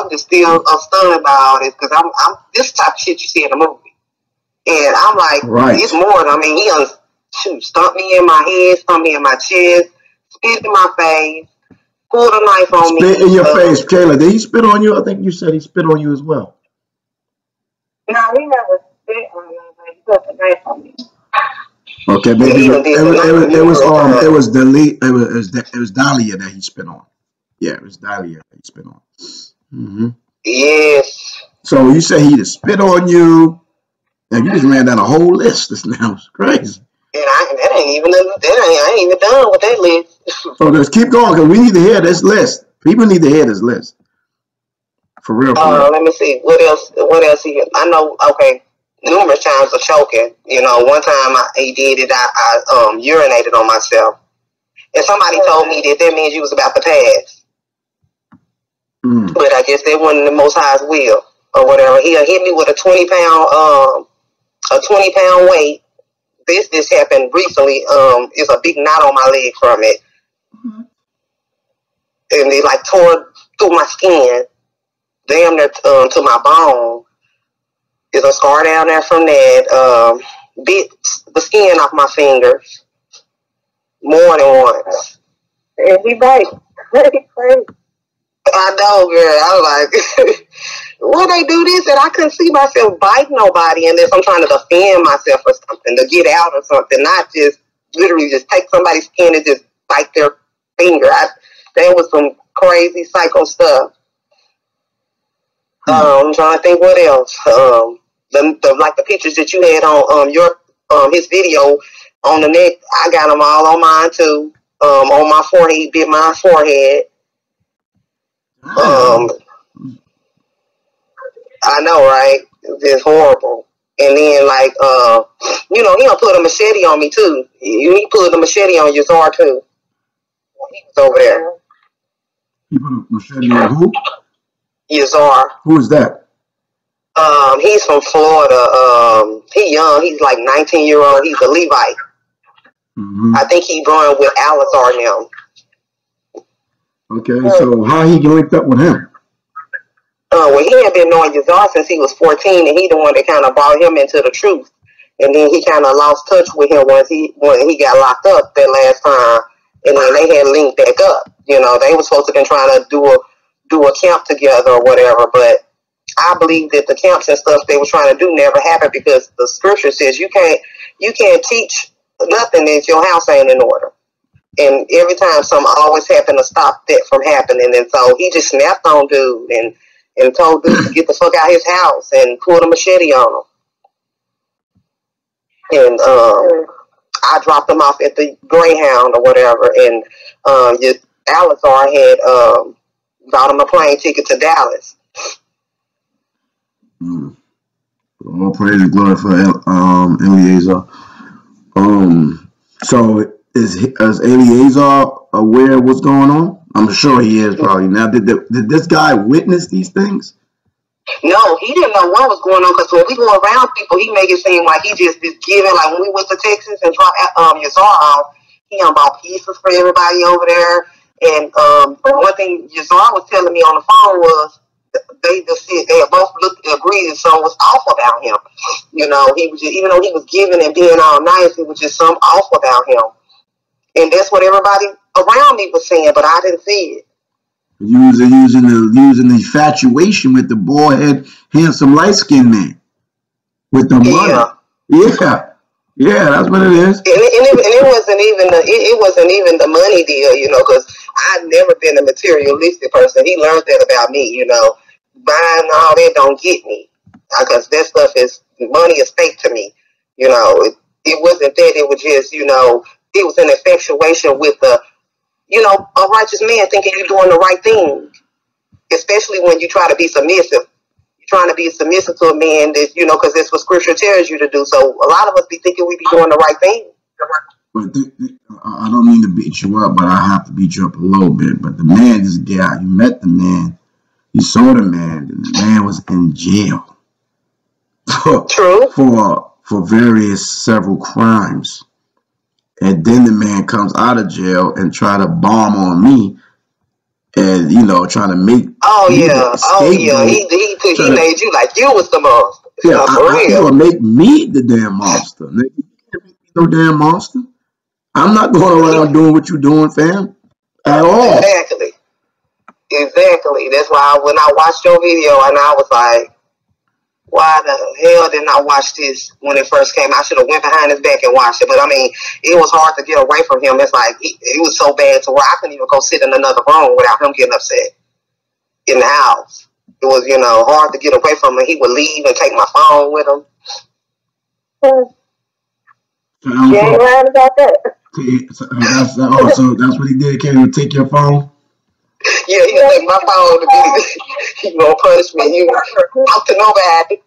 just still stunned by all this because I'm this type of shit you see in the movie, and I'm like, it's more. He stumped me in my head, stumped me in my chest, spit in my face, pulled a knife on me. Spit in your face, Kayla. Did he spit on you? I think you said he spit on you as well. No, he never spit on me, but he put a knife on me. Okay, baby. It was Dahlia that he spit on. Yeah, it was Dahlia that he spit on. Mm-hmm. Yes. So you say he just spit on you, and you just ran down a whole list. This now is crazy. And I ain't even done with that list. So just keep going, because we need to hear this list. People need to hear this list. For real. Let me see. What else? I know. Okay. Numerous times of choking. You know, one time he did it. I urinated on myself, and somebody told me that means you was about to pass. But I guess that wasn't the Most High's will or whatever. He hit me with a 20-pound weight. This happened recently. It's a big knot on my leg from it, and they like tore through my skin, damn near to my bone. There's a scar down there from that. Bit the skin off my fingers more than once. And he bite. Crazy. I know, girl. I was like, why they do this? And I couldn't see myself bite nobody unless I'm trying to defend myself or something, to get out or something, not just literally just take somebody's skin and just bite their finger. That was some crazy psycho stuff. I'm trying to think what else. The pictures that you had on your his video on the neck, I got them all on mine too. On my forehead, bit my forehead. I know, right? It's horrible. And then, like, you know, he done put a machete on me, too. He put a machete on Yazar, too. He was over there. He put a machete on who? Yazar. Who is that? He's from Florida. He young. He's like 19-year-old. He's a Levite. Mm-hmm. I think he growing with Alizar now. Okay, so how he linked up with him? Well, he had been knowing Yazar since he was 14, and he the one that kind of brought him into the truth. And then he kind of lost touch with him when he got locked up that last time, and then they had linked back up. You know, they were supposed to been trying to do a camp together or whatever, but I believe that the camps and stuff they were trying to do never happened because the scripture says you can't teach nothing if your house ain't in order. And every time something always happened to stop that from happening, and so he just snapped on dude and told dude to get the fuck out of his house and pulled a machete on him. And I dropped him off at the Greyhound or whatever, and Alizar had got him a plane ticket to Dallas. All praise and glory for Eliezer. So is Eliezer aware of what's going on? I'm sure he is probably. Now, did this guy witness these things? No, he didn't know what was going on because when we go around people, he make it seem like he just is giving. Like when we went to Texas and dropped Yazar off, he bought pieces for everybody over there. And one thing Yazar was telling me on the phone was they both agreed and something was off about him. You know, he was just, even though he was giving and being all nice, it was just something off about him. And that's what everybody around me was saying, but I didn't see it. Using the infatuation with the boy-head, handsome, light-skinned man with the money. Yeah, that's what it is. And it wasn't even the money deal, you know, because I've never been a materialistic person. He learned that about me, you know. Buying all that don't get me, because that stuff is money is fake to me, you know. It wasn't that. It was just, you know, it was an infatuation with the. You know, a righteous man thinking you're doing the right thing, especially when you try to be submissive. You're trying to be submissive to a man that, you know, because that's what scripture tells you to do. So a lot of us be thinking we be doing the right thing. But I don't mean to beat you up, but I have to beat you up a little bit. But the man just got, you met the man, you saw the man, and the man was in jail. True. For various several crimes. And then the man comes out of jail and try to bomb on me, and you know, trying to make he made you like you was the monster. Yeah, he would make me the damn monster. Nigga, you can't make me no damn monster. I'm not going around doing what you doing, fam, at all. Exactly. That's why when I watched your video and I was like, why the hell didn't I watch this when it first came? I should have went behind his back and watched it. But I mean, it was hard to get away from him. It's like, it was so bad to where I couldn't even go sit in another room without him getting upset in the house. It was, you know, hard to get away from him. He would leave and take my phone with him. You ain't lying about that. So that's what he did. Can't even take your phone? Yeah, he gonna take my phone to be. He gonna punish me. He won't talk to nobody.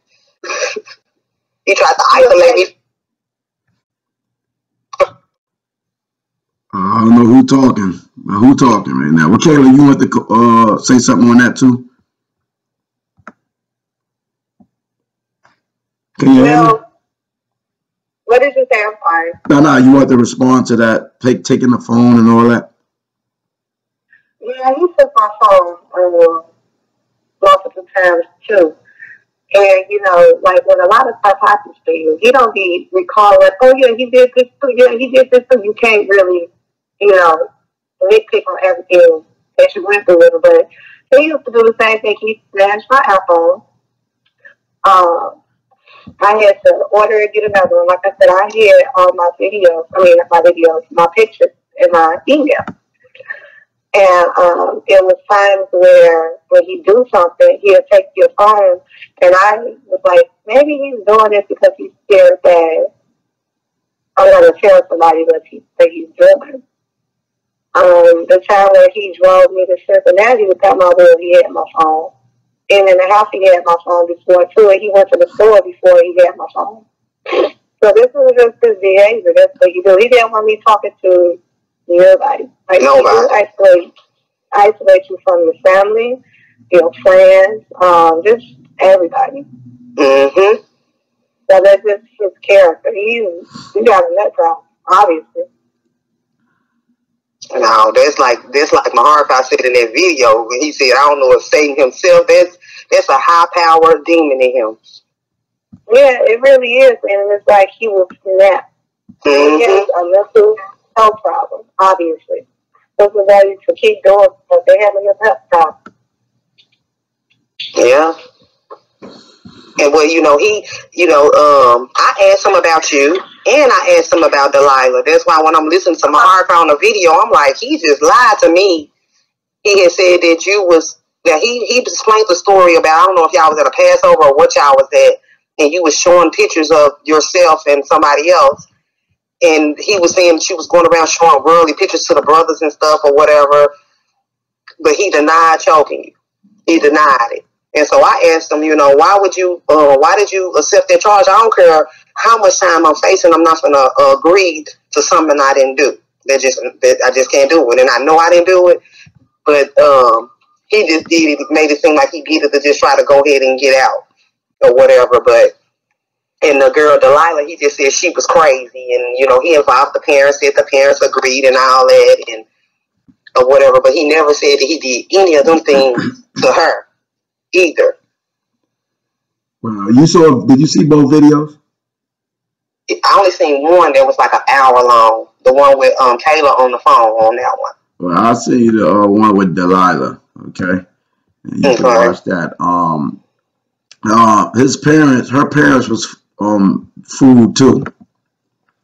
He tried to isolate me. I don't know who talking right now. Well, Kayla, you want to say something on that too? Can you hear me? What did you say? I'm sorry. No, you want to respond to that, taking the phone and all that? Yeah, he took my phone multiple times too. And, you know, like when a lot of stuff happens to you, he don't be recalling, oh yeah, he did this too, yeah, he did this too. You can't really, you know, nitpick on everything that you went through with him. But he used to do the same thing. He snatched my iPhone. I had to order and get another one. Like I said, I had all my my pictures in my email. And it was times where when he do something, he'll take your phone. And I was like, maybe he's doing this because he's scared that I'm going to tell somebody what he's doing. The time where he drove me to Cincinnati without my will, he had my phone. And in the house, he had my phone before, too. And he went to the store before he had my phone. So this was just his behavior. That's what he do. He didn't want me talking to nobody. Like, nobody. Isolate you from your family, your friends, just everybody. Mm-hmm. So that's just his character. He got a nut job, obviously. No, that's like Maharpa said in that video when he said, I don't know if Satan himself, that's a high-powered demon in him. Yeah, it really is. And it's like he will snap. Mm-hmm. He has a mental health problem, obviously. So for that to keep doing what they have in the pep. Yeah. And well, I asked him about you, and I asked him about Delilah. That's why when I'm listening to Maharpa on the video, I'm like, he just lied to me. He had said that he explained the story about, I don't know if y'all was at a Passover or what y'all was at, and you was showing pictures of yourself and somebody else, and he was saying that you was going around showing worldly pictures to the brothers and stuff or whatever, but he denied choking you. He denied it. And so I asked him, why did you accept that charge? I don't care how much time I'm facing. I'm not going to agree to something I didn't do. I just can't do it. And I know I didn't do it, but he just did it, made it seem like he did it to just try to go ahead and get out or whatever. And the girl Delilah, he just said she was crazy, and he involved the parents, said the parents agreed and all that, and or whatever. But he never said that he did any of them things to her either. Well, did you see both videos? I only seen one that was like an hour long. The one with Kayla on the phone on that one. Well, I see the one with Delilah. Okay, and you can watch that. Her parents was food too.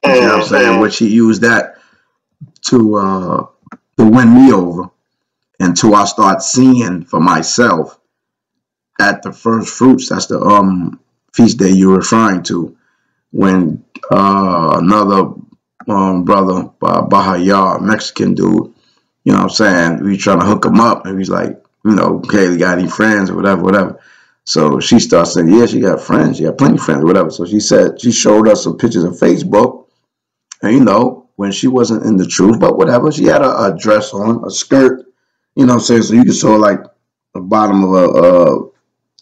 You know what I'm saying? Which he used that to win me over until I start seeing for myself at the first fruits. That's the feast day you're referring to, when another brother, Bahaya, Mexican dude, you know what I'm saying, we trying to hook him up, and he's like, okay, you got any friends or whatever. So she starts saying, yeah, she got friends, she got plenty of friends or whatever. So she said, she showed us some pictures of Facebook, and when she wasn't in the truth, but whatever, she had a dress on, a skirt, you know what I'm saying, so you just saw like the bottom of a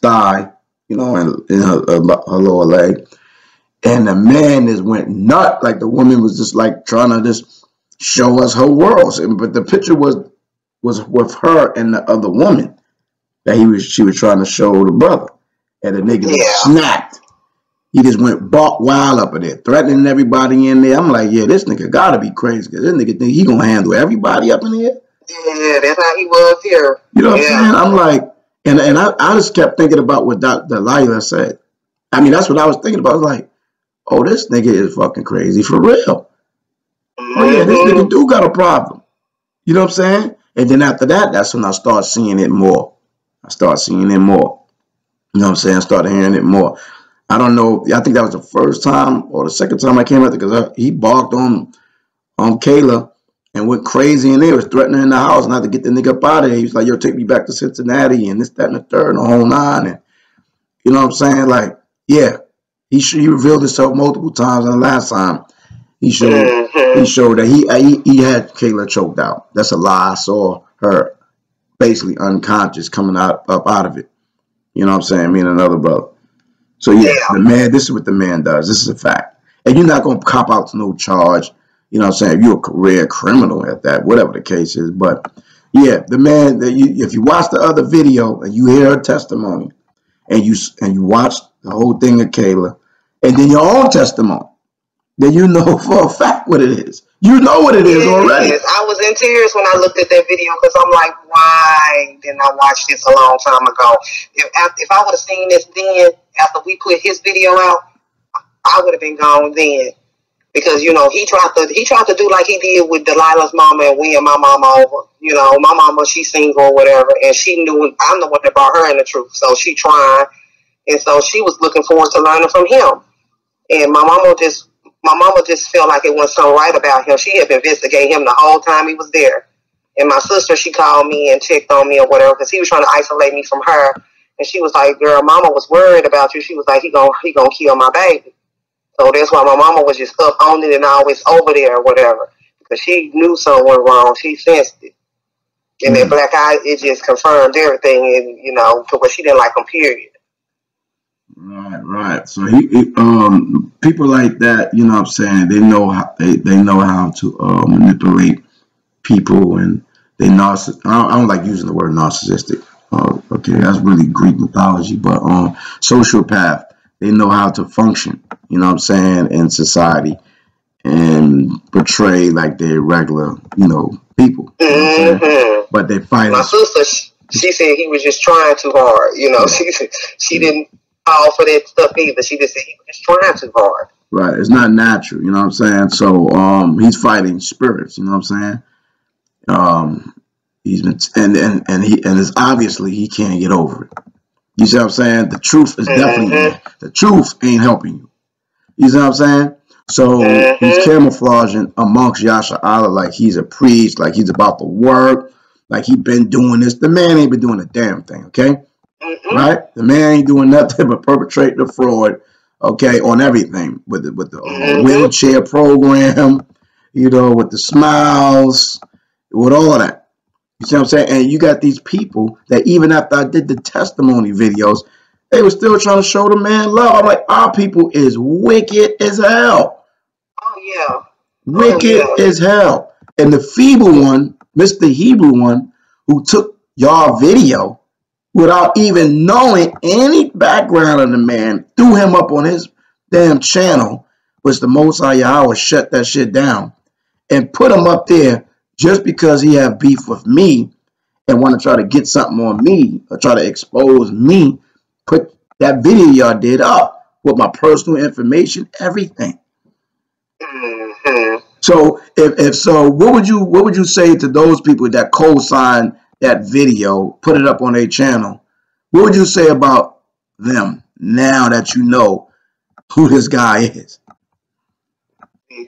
thigh, and in her lower leg. And the man just went nuts. Like the woman was just like trying to just show us her world. But the picture was with her and the other woman that she was trying to show the brother. And the nigga just snapped. He just went bark wild up in there, threatening everybody in there. I'm like, yeah, this nigga gotta be crazy, because this nigga think he gonna handle everybody up in here. Yeah, that's how he was here. You know what I'm saying? I'm like, and I just kept thinking about what Delilah said. I mean, that's what I was thinking about. I was like, oh, this nigga is fucking crazy for real. Oh yeah, this nigga do got a problem. You know what I'm saying? And then after that, that's when I start seeing it more. You know what I'm saying? I started hearing it more. I don't know. I think that was the first time or the second time I came out there, because he barked on Kayla and went crazy in there. Was threatening in the house not to get the nigga up out of there. He was like, yo, take me back to Cincinnati and this, that, and the third, and the whole nine. And you know what I'm saying? Like, yeah, he revealed himself multiple times. And the last time he showed that he had Kayla choked out. That's a lie. I saw her basically unconscious coming up out of it. You know what I'm saying? Me and another brother. So yeah, the man, this is what the man does. This is a fact. And you're not going to cop out to no charge. You know what I'm saying? If you're a career criminal at that, whatever the case is. But yeah, the man, if you watch the other video and you hear her testimony, and you watch the whole thing of Kayla, and then your own testimony, then you know for a fact what it is. You know what it is already. Yes. I was in tears when I looked at that video, because I'm like, why didn't I watch this a long time ago? If I would have seen this then, after we put his video out, I would have been gone then. Because, he tried to do like he did with Delilah's mama and win my mama over. My mama, she's single or whatever, and she knew I'm the one that brought her in the truth. So she tried, and so she was looking forward to learning from him. And my mama just felt like it wasn't so right about him. She had been investigating him the whole time he was there. And my sister, she called me and checked on me or whatever, because he was trying to isolate me from her. And she was like, girl, mama was worried about you. She was like, he gonna kill my baby. So that's why my mama was just up on it and always over there or whatever. Because she knew something went wrong. She sensed it. And that black eye, it just confirmed everything, and you know, to where she didn't like him, period. Right. So people like that, you know what I'm saying, they know how to manipulate people, and they I don't like using the word narcissistic. Okay, that's really Greek mythology, but sociopath, they know how to function, you know what I'm saying, in society and portray like they're regular, you know, people. You know what I'm saying? But they fight. My sister, she said he was just trying too hard. You know, she didn't fall for that stuff either. She just said he was just trying too hard. Right. It's not natural. You know what I'm saying? So he's fighting spirits. You know what I'm saying? He's been and it's obviously he can't get over it. You see what I'm saying? The truth is definitely the truth ain't helping you. You see what I'm saying? So he's camouflaging amongst Yasha Allah like he's a priest, like he's about to work, like he been doing this. The man ain't been doing a damn thing, okay? Right? The man ain't doing nothing but perpetrate the fraud, okay, on everything with the wheelchair program, you know, with the smiles, with all of that. You see what I'm saying? And you got these people that even after I did the testimony videos, they were still trying to show the man love. I'm like, our people is wicked as hell. Oh, yeah. Wicked as hell. And the feeble one, Mr. Hebrew one, who took y'all video without even knowing any background of the man, threw him up on his damn channel, which the Most High Yahweh shut that shit down, and put him up there just because he had beef with me and want to try to get something on me or try to expose me. Put that video y'all did up with my personal information, everything. So if so, what would you say to those people that co-signed that video, put it up on their channel? What would you say about them now that you know who this guy is?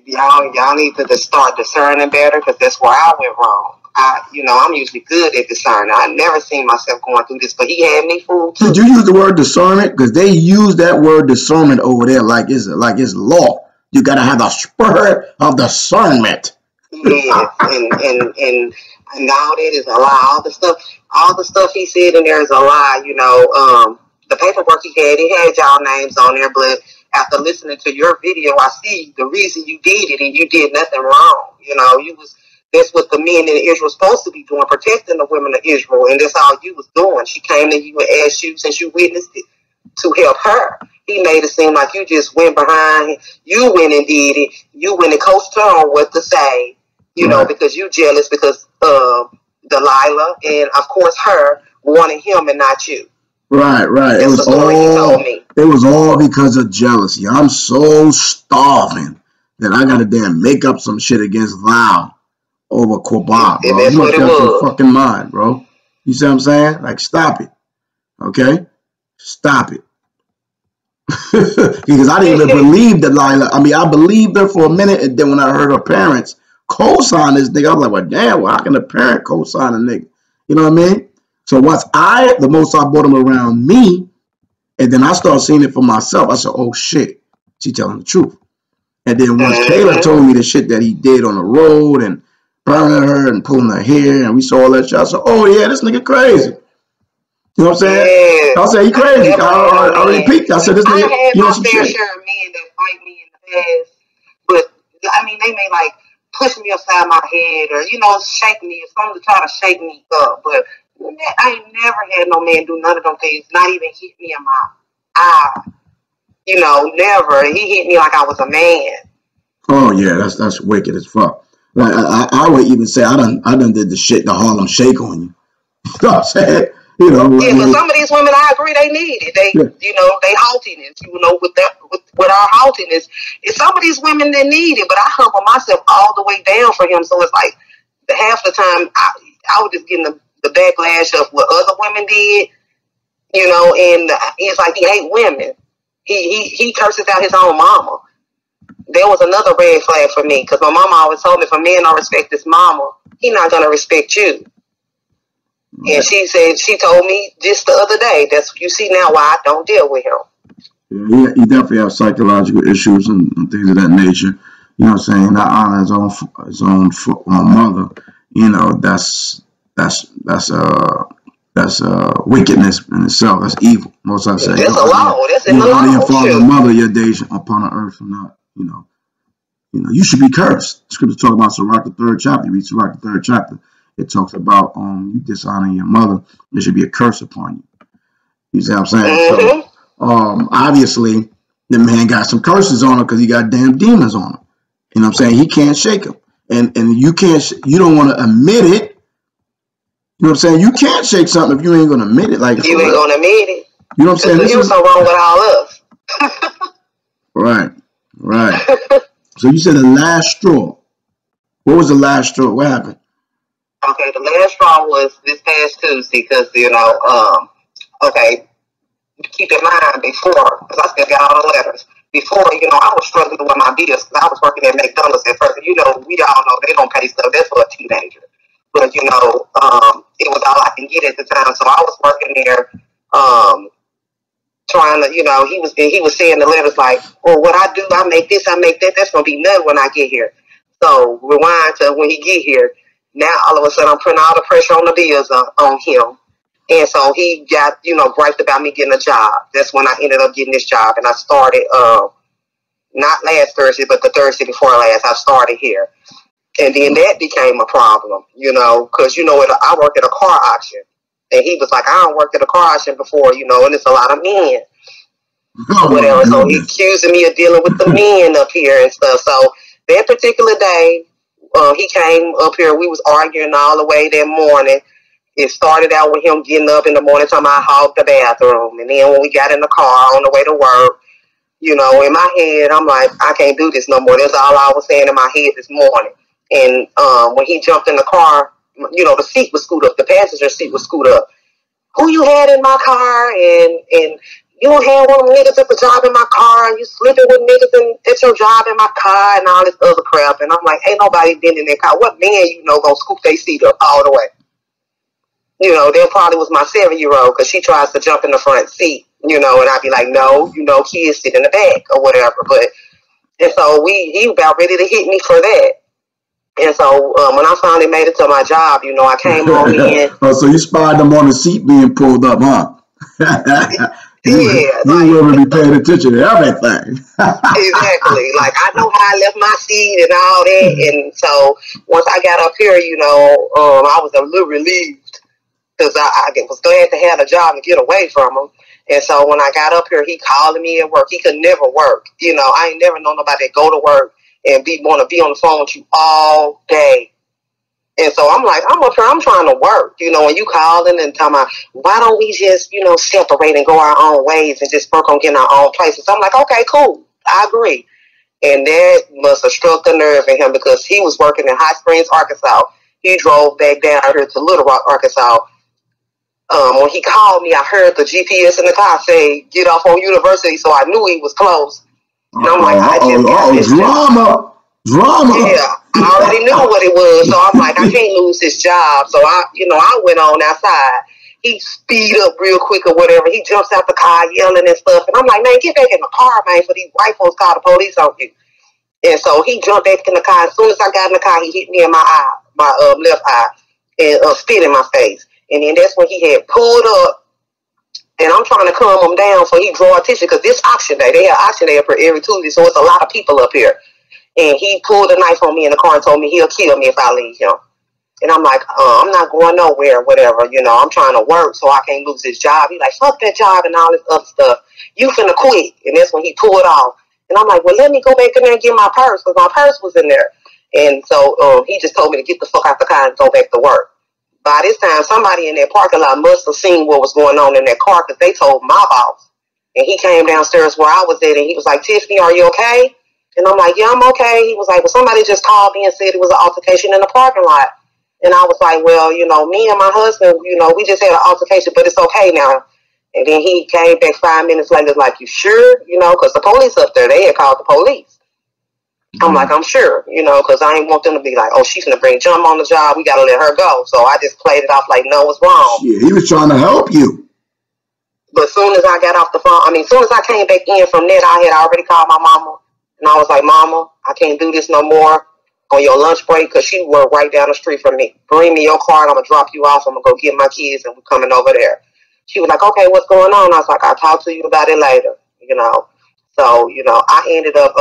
Y'all need to start discerning better, because that's where I went wrong. I'm usually good at discerning. I never seen myself going through this, but he had me fooled too. Did you use the word discernment? Because they use that word discernment over there like it's law. You gotta have the spirit of discernment. Yes, and all that is a lie. All the stuff he said in there is a lie. The paperwork he had y'all names on there, but after listening to your video, I see the reason you did it, and you did nothing wrong. That's what the men in Israel supposed to be doing, protecting the women of Israel, and that's all you was doing. She came to you and asked you, since you witnessed it, to help her. He made it seem like you just went behind, you went and did it, you went and coached her on what to say, because you jealous because Delilah and, of course, her wanted him and not you. Right. It was all because of jealousy. I'm so starving that I gotta damn make up some shit against Val over Quabah, bro. You must have your fucking mind, bro. You see what I'm saying? Like, stop it. Okay? Stop it. Because I didn't even believe Delilah. I mean, I believed her for a minute, and then when I heard her parents co-sign this nigga, I was like, well, damn, how can a parent co-sign a nigga? You know what I mean? So once the most I brought him around me, and then I started seeing it for myself, I said, oh shit, she telling the truth. And then once Kayla told me the shit that he did on the road and burning her and pulling her hair, and we saw all that shit, I said, oh yeah, this nigga crazy. You know what I'm saying? I said, he crazy. I already peeked. I said, this nigga, you know, some fair share of men that fight me in the past, but I mean, they may like push me upside my head or, shake me or something to try to shake me up, but I ain't never had no man do none of them things, not even hit me in my eye. Never. He hit me like I was a man. Oh yeah, that's wicked as fuck. Like I would even say I done did the shit, the Harlem Shake on you. You know what I'm saying? But some of these women, I agree, they need it. They, they haughtiness, with our haughtiness. It's some of these women that need it, but I humble myself all the way down for him. So it's like half the time I was just getting the backlash of what other women did, and it's like he hate women. He curses out his own mama. There was another red flag for me, because my mama always told me if a man don't respect his mama, he not gonna respect you. And she said, she told me just the other day, that's, you see now why I don't deal with him. Yeah, he definitely has psychological issues and things of that nature. You know what I'm saying? Not honor his own mother. You know, that's wickedness in itself. That's evil. Most I say. That's a law. That's in the law. Your father and mother, your days upon the earth are not. You know, you should be cursed. The scripture talk about Sirach, the 3rd chapter. You read Sirach, the 3rd chapter. It talks about you dishonoring your mother. There should be a curse upon you. You see what I'm saying? Mm-hmm. So obviously the man got some curses on him because he got damn demons on him. You know what I'm saying? He can't shake them. And you can't, you don't want to admit it. You know what I'm saying? You can't shake something if you ain't gonna admit it. Like you ain't gonna admit it. You know what I'm saying? There was something wrong with all us. Right. So you said the last straw. What was the last straw? What happened? Okay, the last straw was this past Tuesday because okay, keep in mind before, because I still got all the letters. Before, I was struggling with my bills because I was working at McDonald's at first. We all know they don't pay stuff. That's for a teenager. But, it was all I can get at the time. So I was working there trying to, he was saying the letters like, oh, what I do, I make this, I make that. That's going to be nothing when I get here. So rewind to when he get here. Now, all of a sudden, I'm putting all the pressure on the bills on him. And so he got, griped about me getting a job. That's when I ended up getting this job. And I started, not last Thursday, but the Thursday before last, I started here. And then that became a problem, because, I work at a car auction. And he was like, I don't work at a car auction before, and it's a lot of men. Whatever. So he accusing me of dealing with the men up here and stuff. So that particular day, he came up here. We was arguing all the way that morning. It started out with him getting up in the morning talking about I hogged the bathroom. And then when we got in the car on the way to work, in my head, I'm like, I can't do this no more. That's all I was saying in my head this morning. And when he jumped in the car, the seat was screwed up. The passenger seat was screwed up. Who you had in my car? And you don't have one of them niggas at the job in my car. And you sleeping with niggas at your job in my car and all this other crap. And I'm like, ain't nobody been in that car. What man, gonna scoop their seat up all the way? That probably was my 7-year-old because she tries to jump in the front seat, and I'd be like, no, kids sit in the back or whatever. And so he about ready to hit me for that. And so when I finally made it to my job, I came on in. Oh, so you spied them on the seat being pulled up, huh? You will be paying attention to everything. Exactly. Like, I know how I left my seat and all that. And so once I got up here, I was a little relieved. Because I was glad to have a job and get away from him. And so when I got up here, he called me at work. He could never work. I ain't never known nobody that go to work and want to be on the phone with you all day. And so I'm like, I'm up here, I'm trying to work. When you calling and talking about, why don't we just, separate and go our own ways and just work on getting our own places? I'm like, okay, cool. I agree. And that must have struck a nerve in him because he was working in Hot Springs, Arkansas. He drove back down here to Little Rock, Arkansas. When he called me, I heard the GPS in the car say, get off on University, so I knew he was close. And I'm like, drama. Yeah, I already knew what it was, so I'm like, I can't lose this job. So I went on outside. He speed up real quick or whatever. He jumps out the car yelling and stuff. And I'm like, man, get back in the car, man, for these white folks call the police on you. And so he jumped back in the car. As soon as I got in the car, he hit me in my eye, my left eye, and spit in my face. And then that's when he had pulled up, and I'm trying to calm him down so he draw attention because this auction day, they have auction day up here every Tuesday, so it's a lot of people up here. And he pulled a knife on me in the car and told me he'll kill me if I leave him. And I'm like, I'm not going nowhere, whatever. I'm trying to work so I can't lose this job. He's like, fuck that job and all this other stuff. You finna quit. And that's when he pulled off. And I'm like, well, let me go back in there and get my purse because my purse was in there. And so he just told me to get the fuck out the car and go back to work. By this time, somebody in that parking lot must have seen what was going on in that car because they told my boss. And he came downstairs where I was at and he was like, Tiffany, are you okay? And I'm like, yeah, I'm okay. He was like, well, somebody just called me and said it was an altercation in the parking lot. And I was like, well, me and my husband, we just had an altercation, but it's okay now. And then he came back 5 minutes later like, you sure? Because the police up there, they had called the police. I'm like, I'm sure, you know, because I ain't want them to be like, oh, she's gonna bring Jum on the job. We gotta let her go. So I just played it off like, no, what's wrong? Yeah, he was trying to help you. But soon as I got off the phone, soon as I came back in from that, I had already called my mama, and I was like, Mama, I can't do this no more on your lunch break, because she worked right down the street from me. Bring me your car, and I'm gonna drop you off. I'm gonna go get my kids, and we're coming over there. She was like, okay, what's going on? I was like, I'll talk to you about it later, you know. So, you know, I ended up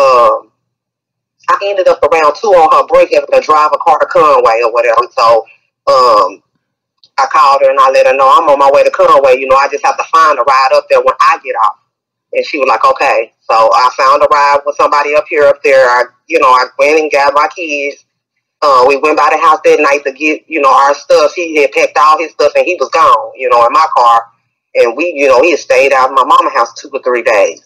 around 2 on her break having to drive a car to Conway or whatever. So, I called her and I let her know I'm on my way to Conway. You know, I just have to find a ride up there when I get off. And she was like, okay. So I found a ride with somebody up there. I went and got my kids. We went by the house that night to get, our stuff. He had packed all his stuff and he was gone, in my car. And he had stayed out in my mama's house 2 or 3 days.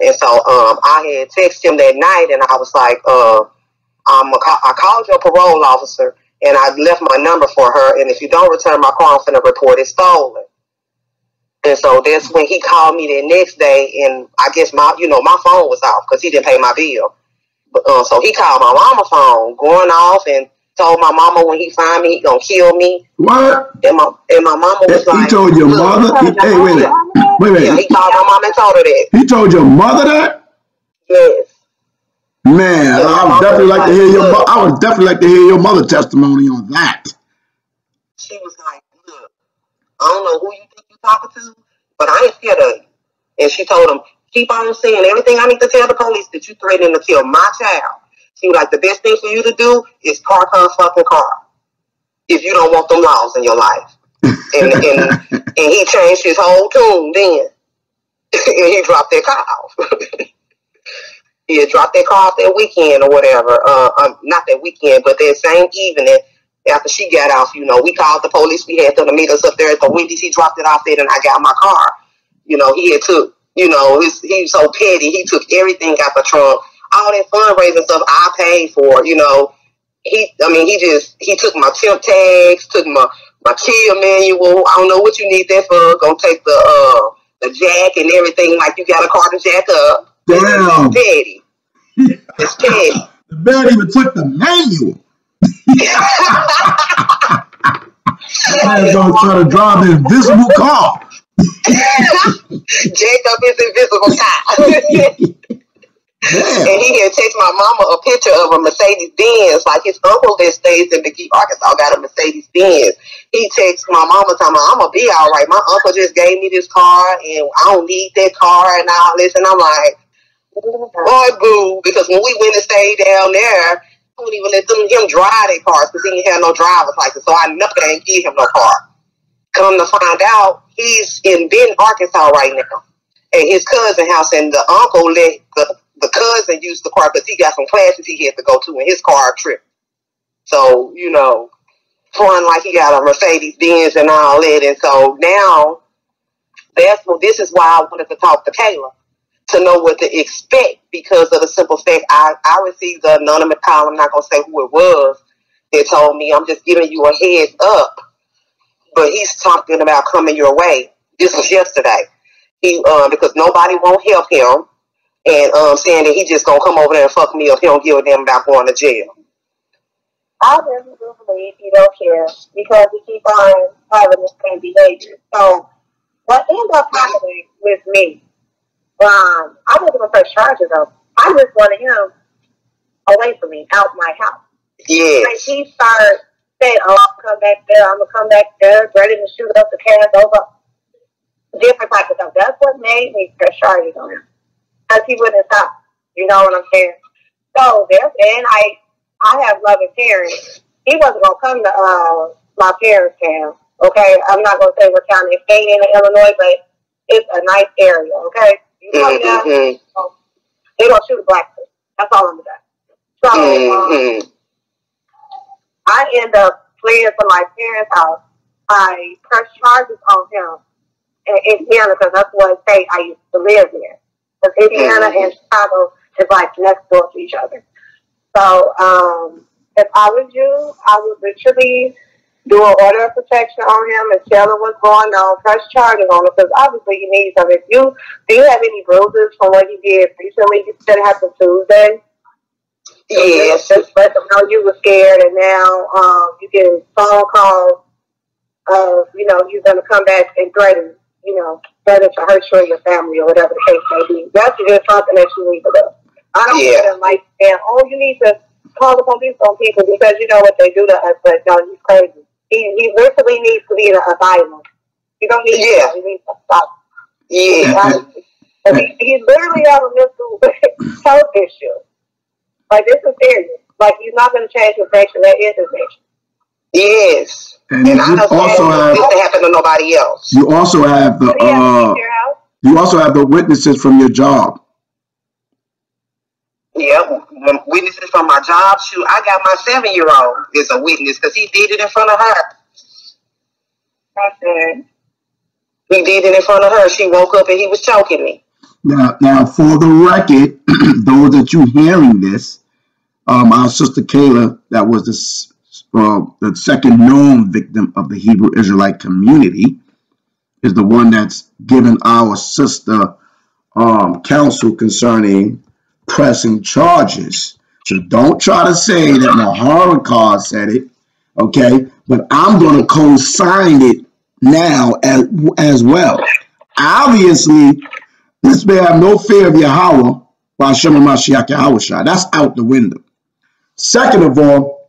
And so I had texted him that night and I was like, I called your parole officer and I left my number for her. And if you don't return my car, I'm going to report it stolen. And so that's when he called me the next day. And I guess my phone was off because he didn't pay my bill. But, so he called my mama's phone going off and told my mama when he find me, he going to kill me. What? And my mama was like. He told your mother? Wait a minute. Yeah, he called my mama and told her that. He told your mother that? Yes. Man, I would definitely like to hear your mother testimony on that. She was like, look, I don't know who you think you're talking to, but I ain't scared of you. And she told him, keep on saying everything I need to tell the police that you threatening to kill my child. She was like, the best thing for you to do is park her fucking car if you don't want them laws in your life. And he changed his whole tune then. And he dropped that car off. He had dropped that car off that weekend or whatever. Not that weekend, but that same evening after she got off, we called the police. We had them to meet us up there at the Wendy's. He dropped it off there and I got my car. He had took, he was so petty. He took everything out the trunk. All that fundraising stuff I paid for, he took my temp tags, took my kill manual. I don't know what you need that for. Gonna take the jack and everything like you got a car to jack up. Damn. It's petty. It's petty. The man even took the manual. That man's gonna try to drive the invisible car. Jack up his invisible car. And he had texted my mama a picture of a Mercedes Benz, like his uncle that stays in McGee, Arkansas, got a Mercedes Benz. He texted my mama telling me, I'm gonna be all right. My uncle just gave me this car and I don't need that car and all this. And I'm like, boy, boo, because when we went and stayed down there, I wouldn't even let him drive their cars because he didn't have no driver's license. So I never didn't give him no car. Come to find out, he's in Benton, Arkansas right now. At his cousin's house, and the uncle let the cousin use the car because he got some classes he had to go to in his car trip. So, fun like he got a Mercedes Benz and all that. And so now, this is why I wanted to talk to Kayla, to know what to expect, because of the simple fact I received an anonymous call. I'm not going to say who it was. They told me, I'm just giving you a heads up. But he's talking about coming your way. This was yesterday. He because nobody won't help him, and saying that he just gonna come over there and fuck me up. He don't give a damn about going to jail. I really do believe he don't care because he keep on having the same behavior. So what ended up happening with me, I wasn't gonna press charges of. I just wanted him away from me, out my house. Yes. Like he started saying, "Oh, I'm gonna come back there. I'm gonna come back there, ready to shoot up the cast over." Different type of stuff. That's what made me press charges on him, because he wouldn't stop. You know what I'm saying? So and I have loving parents. He wasn't gonna come to my parents' town. Okay, I'm not gonna say what county it's staying in Illinois, but it's a nice area. Okay, you come down, they're gonna shoot a black person. That's all I'm saying. So I end up fleeing from my parents' house. I pressed charges on him in Indiana because that's what state I used to live in. Because Indiana and Chicago is like next door to each other. So if I was you, I would literally do an order of protection on him and tell him what's going on, press charges on him, because obviously he needs them. Do you have any bruises from what he did recently? You said it happened Tuesday. Yes. Just let them know you were scared, and now you get phone calls of, you know, you're going to come back and threaten, you know, threaten to hurt you or your family or whatever the case may be. That's just something that you need to do. I don't even like saying, oh, you need to call the police on people because you know what they do to us, but no, he's crazy. He literally needs to be in an asylum. You don't need to. He needs to stop. Yeah. He's literally got a mental health issue. Like, this is serious. Like, he's not going to change his nature. That is his nature. Yes. And I don't also have this to happen to nobody else. You also have the witnesses from your job. Yeah, witnesses from my job. Shoot, I got my 7-year-old is a witness because he did it in front of her. He did it in front of her. She woke up and he was choking me. Now, for the record, those that you hearing this, our sister Kayla, that was the second known victim of the Hebrew Israelite community, is the one that's given our sister counsel concerning pressing charges. So don't try to say that Muharrikar said it, okay? But I'm going to co-sign it now as well. Obviously, this may have no fear of Yahweh by Hashem Mashiach Yahushua. That's out the window. Second of all,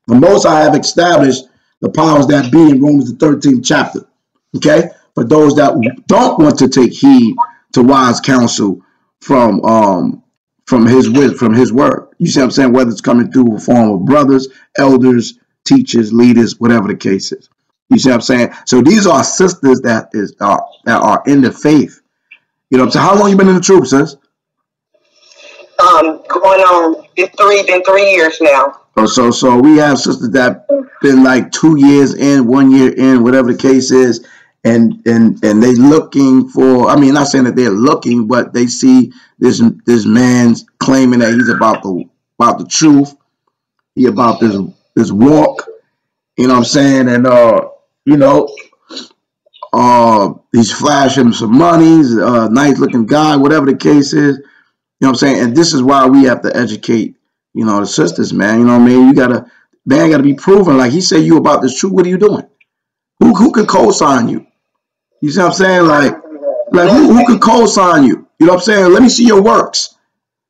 the Most High have established the powers that be in Romans the 13th chapter. Okay? For those that don't want to take heed to wise counsel from his word. You see what I'm saying? Whether it's coming through a form of brothers, elders, teachers, leaders, whatever the case is. You see what I'm saying? So these are sisters that are in the faith. You know what I'm saying? How long you been in the truth, sis? Going on, been 3 years now. Oh, so we have sisters that been like 2 years in, 1 year in, whatever the case is, and they looking for. I mean, not saying that they're looking, but they see this man's claiming that he's about the truth. He about this walk. You know what I'm saying? And you know, he's flashing some money. He's a nice looking guy, whatever the case is. You know what I'm saying? And this is why we have to educate, you know, the sisters, man. You know what I mean? Man gotta be proven. Like he said, you about this truth. What are you doing? Who could co-sign you? You see what I'm saying? Like who could co-sign you? You know what I'm saying? Let me see your works.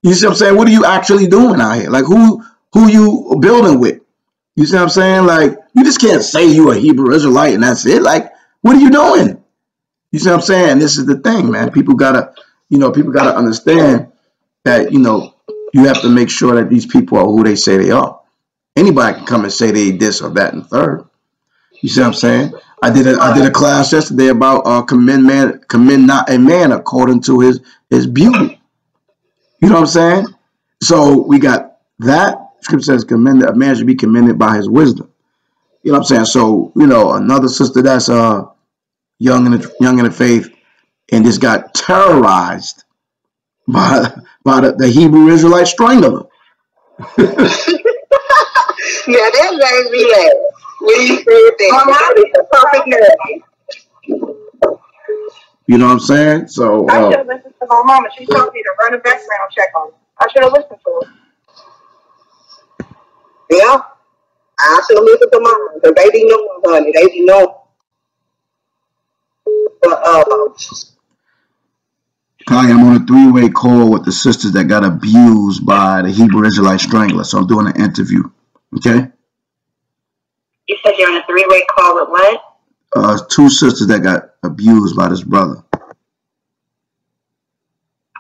You see what I'm saying? What are you actually doing out here? Like who you building with? You see what I'm saying? Like you just can't say you a Hebrew Israelite and that's it. Like what are you doing? You see what I'm saying? This is the thing, man. People gotta understand that, you know, you have to make sure that these people are who they say they are. Anybody can come and say they this or that and third. You see what I'm saying? I did a class yesterday about commend not a man according to his beauty. You know what I'm saying? So we got that. Scripture says a man should be commended by his wisdom. You know what I'm saying? So, you know, another sister that's young in the faith and just got terrorized by the Hebrew Israelite Strangler. Yeah, that made me laugh. When you said that, perfect nerve. You know what I'm saying? So I should have listened to my mama. She told me to run a background check on her. I should have listened to her. Yeah, I should have listened to mama because they be knowing, honey. They be knowing. But Kai, I'm on a 3-way call with the sisters that got abused by the Hebrew Israelite Strangler. So I'm doing an interview. Okay? You said you're on a 3-way call with what? 2 sisters that got abused by this brother.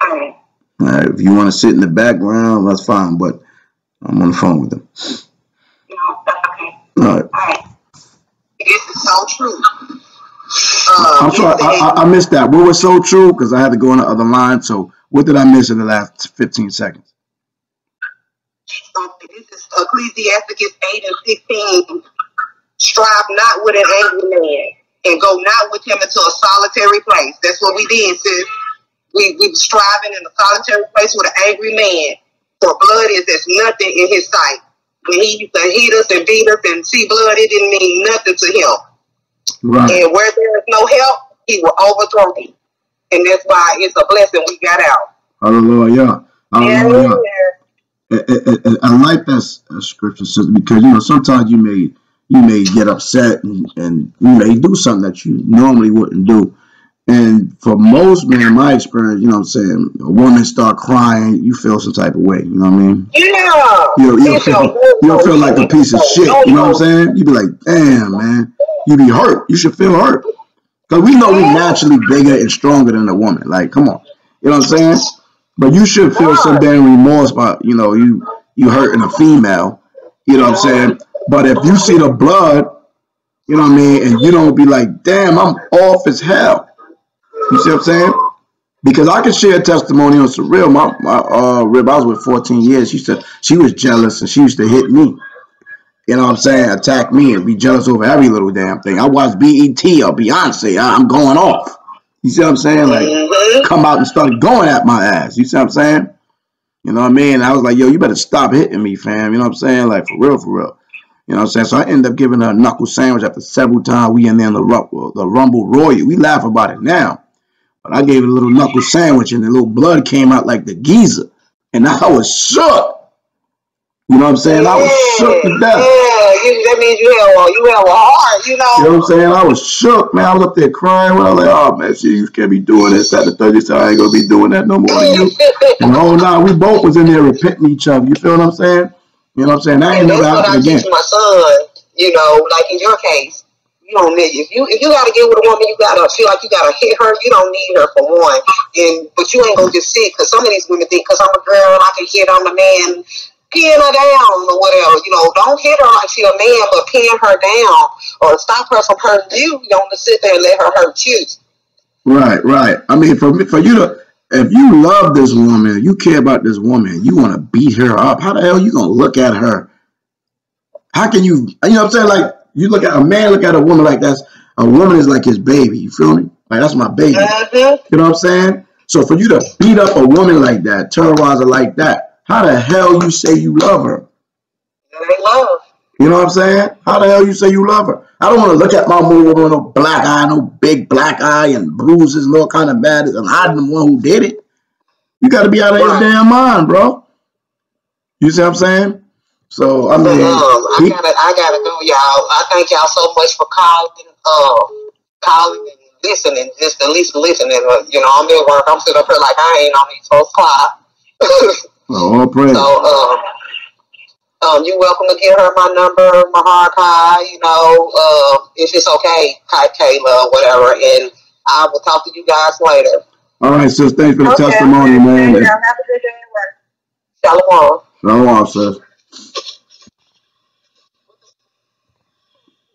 All right. If you want to sit in the background, that's fine. But I'm on the phone with them. No, that's okay. All right. All right. This is so true. I'm sorry, I missed that. What was so true? Because I had to go on the other line. So what did I miss in the last 15 seconds? This is Ecclesiastes 8 and 16. Strive not with an angry man and go not with him into a solitary place. That's what we did, sis. We were striving in a solitary place with an angry man. For blood is as nothing in his sight. When he used to hit us and beat us and see blood, it didn't mean nothing to him. Right. And where there is no help, he will overthrow you. And that's why it's a blessing we got out. Hallelujah. Hallelujah. I like that scripture, sister, because you know sometimes you may get upset and you may do something that you normally wouldn't do. And for most men, in my experience, you know what I'm saying, a woman start crying, you feel some type of way, you know what I mean? Yeah. You'll feel like a piece of shit, you know what I'm saying? You be like, damn, man, you be hurt. You should feel hurt. Because we know we're naturally bigger and stronger than a woman. Like, come on. You know what I'm saying? But you should feel some damn remorse about, you know, you hurting a female. You know what I'm saying? But if you see the blood, you know what I mean, and you don't be like, damn, I'm off as hell. You see what I'm saying? Because I can share a testimony on some real. My rib, I was with 14 years. She was jealous and she used to hit me. You know what I'm saying? Attack me and be jealous over every little damn thing. I watched BET or Beyonce. I'm going off. You see what I'm saying? Like, come out and start going at my ass. You see what I'm saying? You know what I mean? I was like, yo, you better stop hitting me, fam. You know what I'm saying? Like, for real, for real. You know what I'm saying? So I ended up giving her a knuckle sandwich after several times. We in there in the Rumble Royal. We laugh about it now. But I gave it a little knuckle sandwich and the little blood came out like the geezer. And I was shook. You know what I'm saying? I was shook to death. Yeah, that means you have a heart, you know. You know what I'm saying? I was shook, man. I was up there crying. Well, I was like, oh, man, shit, you can't be doing this, that, the third. He said, I ain't going to be doing that no more than you. And oh, no, we both was in there repenting each other. You feel what I'm saying? You know what I'm saying? That ain't never happened again. That's what I teach my son, you know, like in your case. You don't need if you gotta get with a woman, you gotta feel like you gotta hit her. You don't need her for one, but you ain't gonna just sit because some of these women think because I'm a girl and I can hit on the man, pin her down or whatever. You know, don't hit her like she a man, but pin her down or stop her from hurting you. You don't sit there and let her hurt you. Right, right. I mean, for you to, if you love this woman, you care about this woman, you want to beat her up. How the hell you gonna look at her? How can you? You know what I'm saying? Like. You look at a man, look at a woman like that's a woman is like his baby. You feel me? Like that's my baby. You know what I'm saying? So for you to beat up a woman like that, terrorize her like that, how the hell you say you love her? Love. You know what I'm saying? How the hell you say you love her? I don't want to look at my woman with no black eye, no big black eye and bruises and all kind of bad, and I'm the one who did it. You got to be out of your damn mind, bro. You see what I'm saying? So I mean, I gotta go, y'all. I thank y'all so much for calling and listening, just at least listening. You know, I'm at work. I'm sitting up here like I ain't on these folks' clock. All praise. So, you're welcome to give her my number, my hard card. You know, if it's okay, Kayla or whatever, and I will talk to you guys later. All right, sis. Thanks for the testimony, man. Have a good day at work. Shalom. Shalom, sis.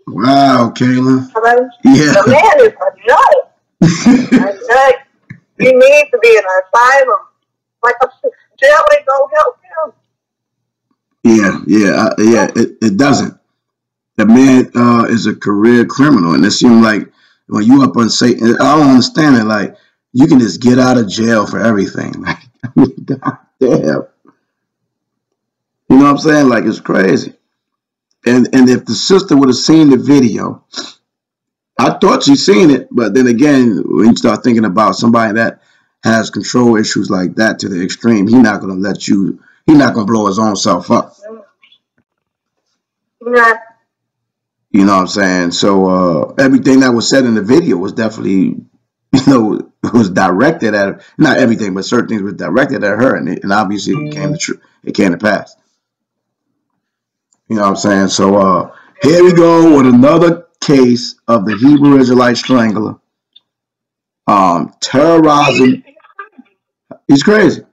Wow, Kayla. Hello? Yeah. The man is a nut. A nut. He needs to be in an asylum. Like a jail ain't gonna help him. Yeah. It doesn't. The man is a career criminal, and it seems like when you up on Satan, I don't understand it. Like you can just get out of jail for everything. Like, I mean, God damn. You know what I'm saying? Like it's crazy. And if the sister would have seen the video, I thought she seen it, but then again, when you start thinking about somebody that has control issues like that to the extreme, he's not going to let you. He's not going to blow his own self up. Yeah. You know what I'm saying? So everything that was said in the video was definitely, you know, was directed at her. Not everything, but certain things were directed at her, and obviously it came to true. It came to pass. You know what I'm saying? So here we go with another case of the Hebrew Israelite strangler. Terrorizing. He's crazy.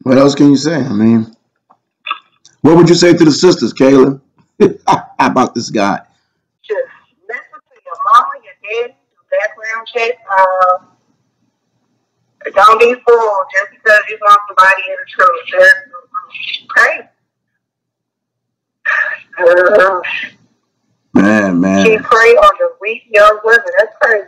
What else can you say? I mean, what would you say to the sisters, Kayla, about this guy? Just listen to your mama, your daddy, do background check. Don't be fooled just because you want somebody in the truth. Crazy. Man. She prey on the weak young women. That's crazy.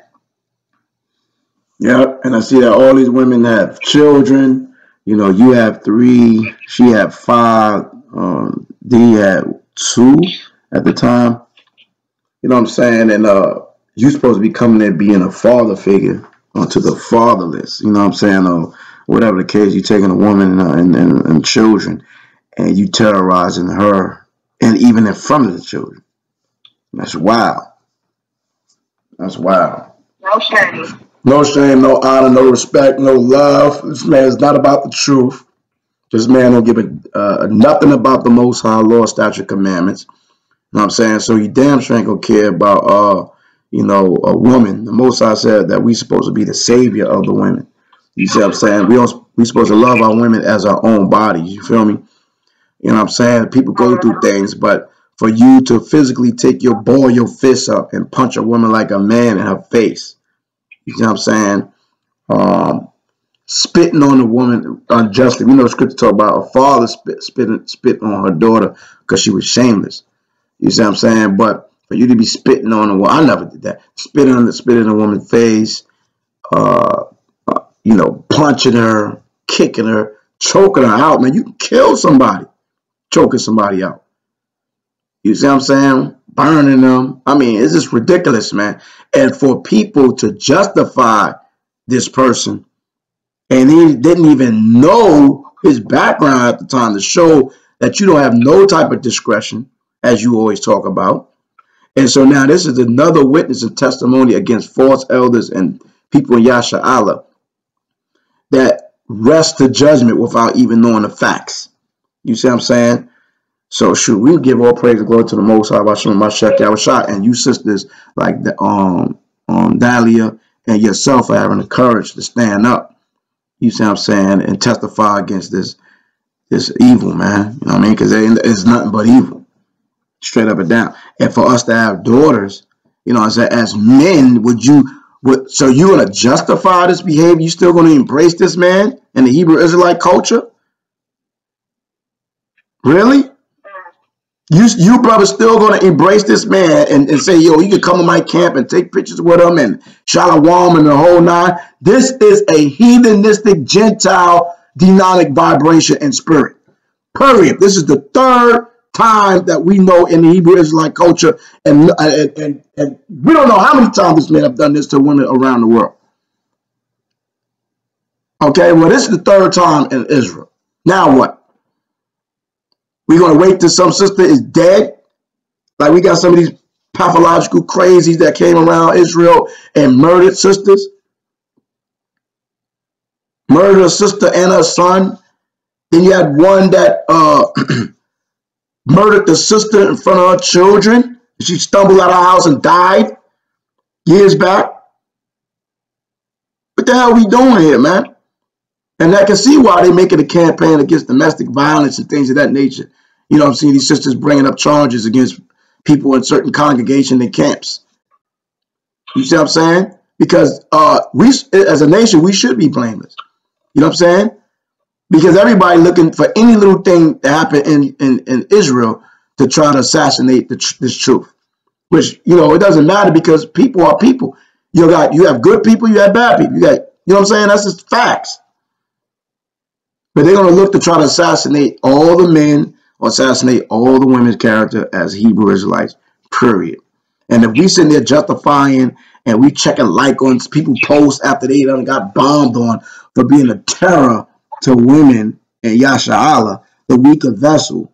Yeah, and I see that all these women have children. You know, you have 3, she had 5, D had 2 at the time. You know what I'm saying? And you're supposed to be coming there being a father figure to the fatherless. You know what I'm saying? whatever the case, you taking a woman and children, and you terrorizing her, and even in front of the children. That's wild. That's wild. No shame. No shame, no honor, no respect, no love. This man is not about the truth. This man don't give a nothing about the Most High law, statute, commandments. You know what I'm saying? So you damn sure ain't gonna care about, you know, a woman. The Most High said that we supposed to be the savior of the women. You see what I'm saying? We supposed to love our women as our own bodies. You feel me? You know what I'm saying? People go through things, but for you to physically take ball your fist up and punch a woman like a man in her face, you see what I'm saying? Spitting on the woman unjustly. We know the scripture talk about a father spit on her daughter because she was shameless. You see what I'm saying? But for you to be spitting on a woman, I never did that. Spitting in a woman's face, you know, punching her, kicking her, choking her out, man. You can kill somebody choking somebody out. You see what I'm saying? Burning them. I mean, it's just ridiculous, man. And for people to justify this person, and he didn't even know his background at the time, to show that you don't have no type of discretion, as you always talk about. And so now this is another witness and testimony against false elders and people in Yasha Allah that rest to judgment without even knowing the facts. You see what I'm saying? So shoot, we give all praise and glory to the Most High, and you sisters like the Dahlia and yourself for having the courage to stand up. You see what I'm saying, and testify against this evil, man. You know what I mean? Because it's nothing but evil, straight up and down. And for us to have daughters, you know, as men, so you're gonna justify this behavior? You still gonna embrace this man in the Hebrew Israelite culture? Really? You brother still gonna embrace this man and say, yo, you can come to my camp and take pictures with him and shalom and the whole nine? This is a heathenistic, Gentile, demonic vibration and spirit. Period. This is the third time that we know in the Hebrew Israelite culture, and we don't know how many times this man have done this to women around the world. Okay, well, this is the third time in Israel. Now what? We're going to wait till some sister is dead? Like we got some of these pathological crazies that came around Israel and murdered sisters? Murdered a sister and her son. Then you had one that murdered the sister in front of her children. She stumbled out of her house and died years back. What the hell are we doing here, man? And I can see why they're making a campaign against domestic violence and things of that nature. You know what I'm saying? These sisters bringing up charges against people in certain congregations and camps. You see what I'm saying? Because we, as a nation, we should be blameless. You know what I'm saying? Because everybody looking for any little thing that happened in Israel to try to assassinate this truth. Which, you know, it doesn't matter because people are people. You have good people, you have bad people. You know what I'm saying? That's just facts. But they're going to look to try to assassinate all the men or assassinate all the women's character as Hebrew Israelites, period. And if we sitting there justifying and we checking like on people posts after they done got bombed on for being a terror to women and Yasha Allah, the weaker vessel,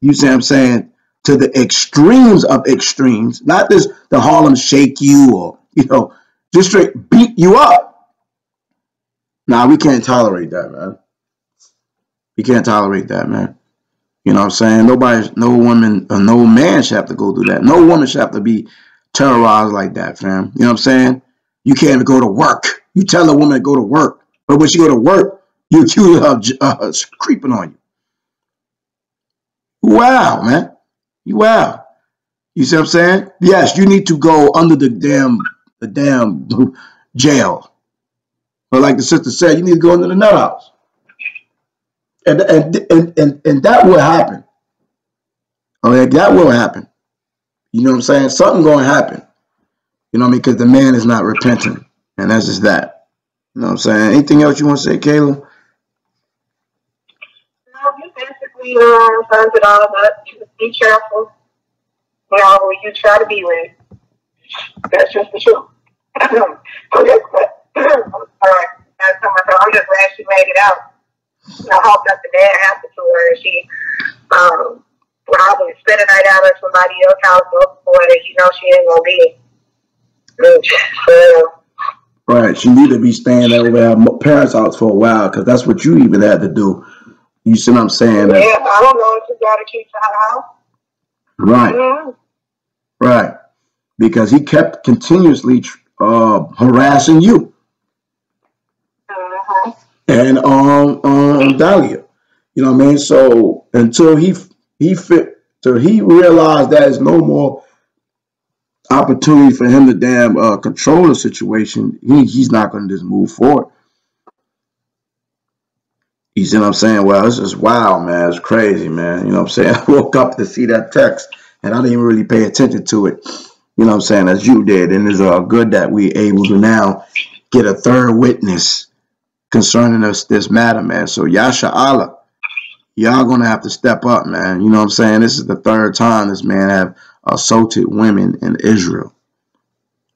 you see what I'm saying, to the extremes of extremes, not this the Harlem shake you or, you know, just straight beat you up. Nah, we can't tolerate that, man. We can't tolerate that, man. You know what I'm saying? No woman or no man should have to go through that. No woman should have to be terrorized like that, fam. You know what I'm saying? You can't even go to work. You tell a woman to go to work, but when she go to work, you accuse her of creeping on you. Wow, man. You wow. You see what I'm saying? Yes, you need to go under the damn jail. But like the sister said, you need to go into the nut house. And that will happen. Okay, that will happen. You know what I'm saying? Something going to happen. You know what I mean? Because the man is not repenting. And that's just that. You know what I'm saying? Anything else you want to say, Kayla? No, you basically sums it all up. You just be careful. You know, who you try to be with. That's just the truth. I'm just glad you made made it out. I hope nothing bad happened to her. She probably spend a night out at somebody else's house before that she knows she ain't gonna be. Right, she need to be staying over at her parents' house for a while, because that's what you even had to do. You see what I'm saying? Yeah, I don't know if you gotta keep to her house. Right, right, because he kept continuously harassing you and Dahlia. You know what I mean? So until he realized that there's no more opportunity for him to control the situation, he's not going to just move forward. You see what I'm saying? Well, this is wild, man. It's crazy, man. You know what I'm saying? I woke up to see that text, and I didn't even really pay attention to it. You know what I'm saying? As you did. And it's good that we're able to now get a third witness concerning this matter, man. So, Yasha Allah, y'all going to have to step up, man. You know what I'm saying? This is the third time this man have assaulted women in Israel.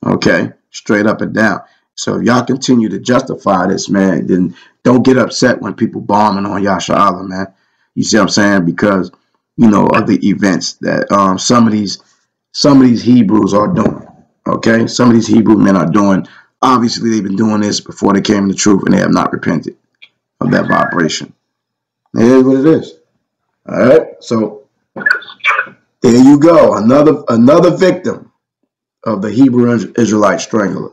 Okay? Straight up and down. So if y'all continue to justify this, man, then don't get upset when people bombing on Yasha Allah, man. You see what I'm saying? Because, you know, of the events that some of these Hebrews are doing. Okay? Some of these Hebrew men are doing. Obviously, they've been doing this before they came to the truth, and they have not repented of that vibration. It is what it is. All right? So there you go. Another victim of the Hebrew Israelite strangler.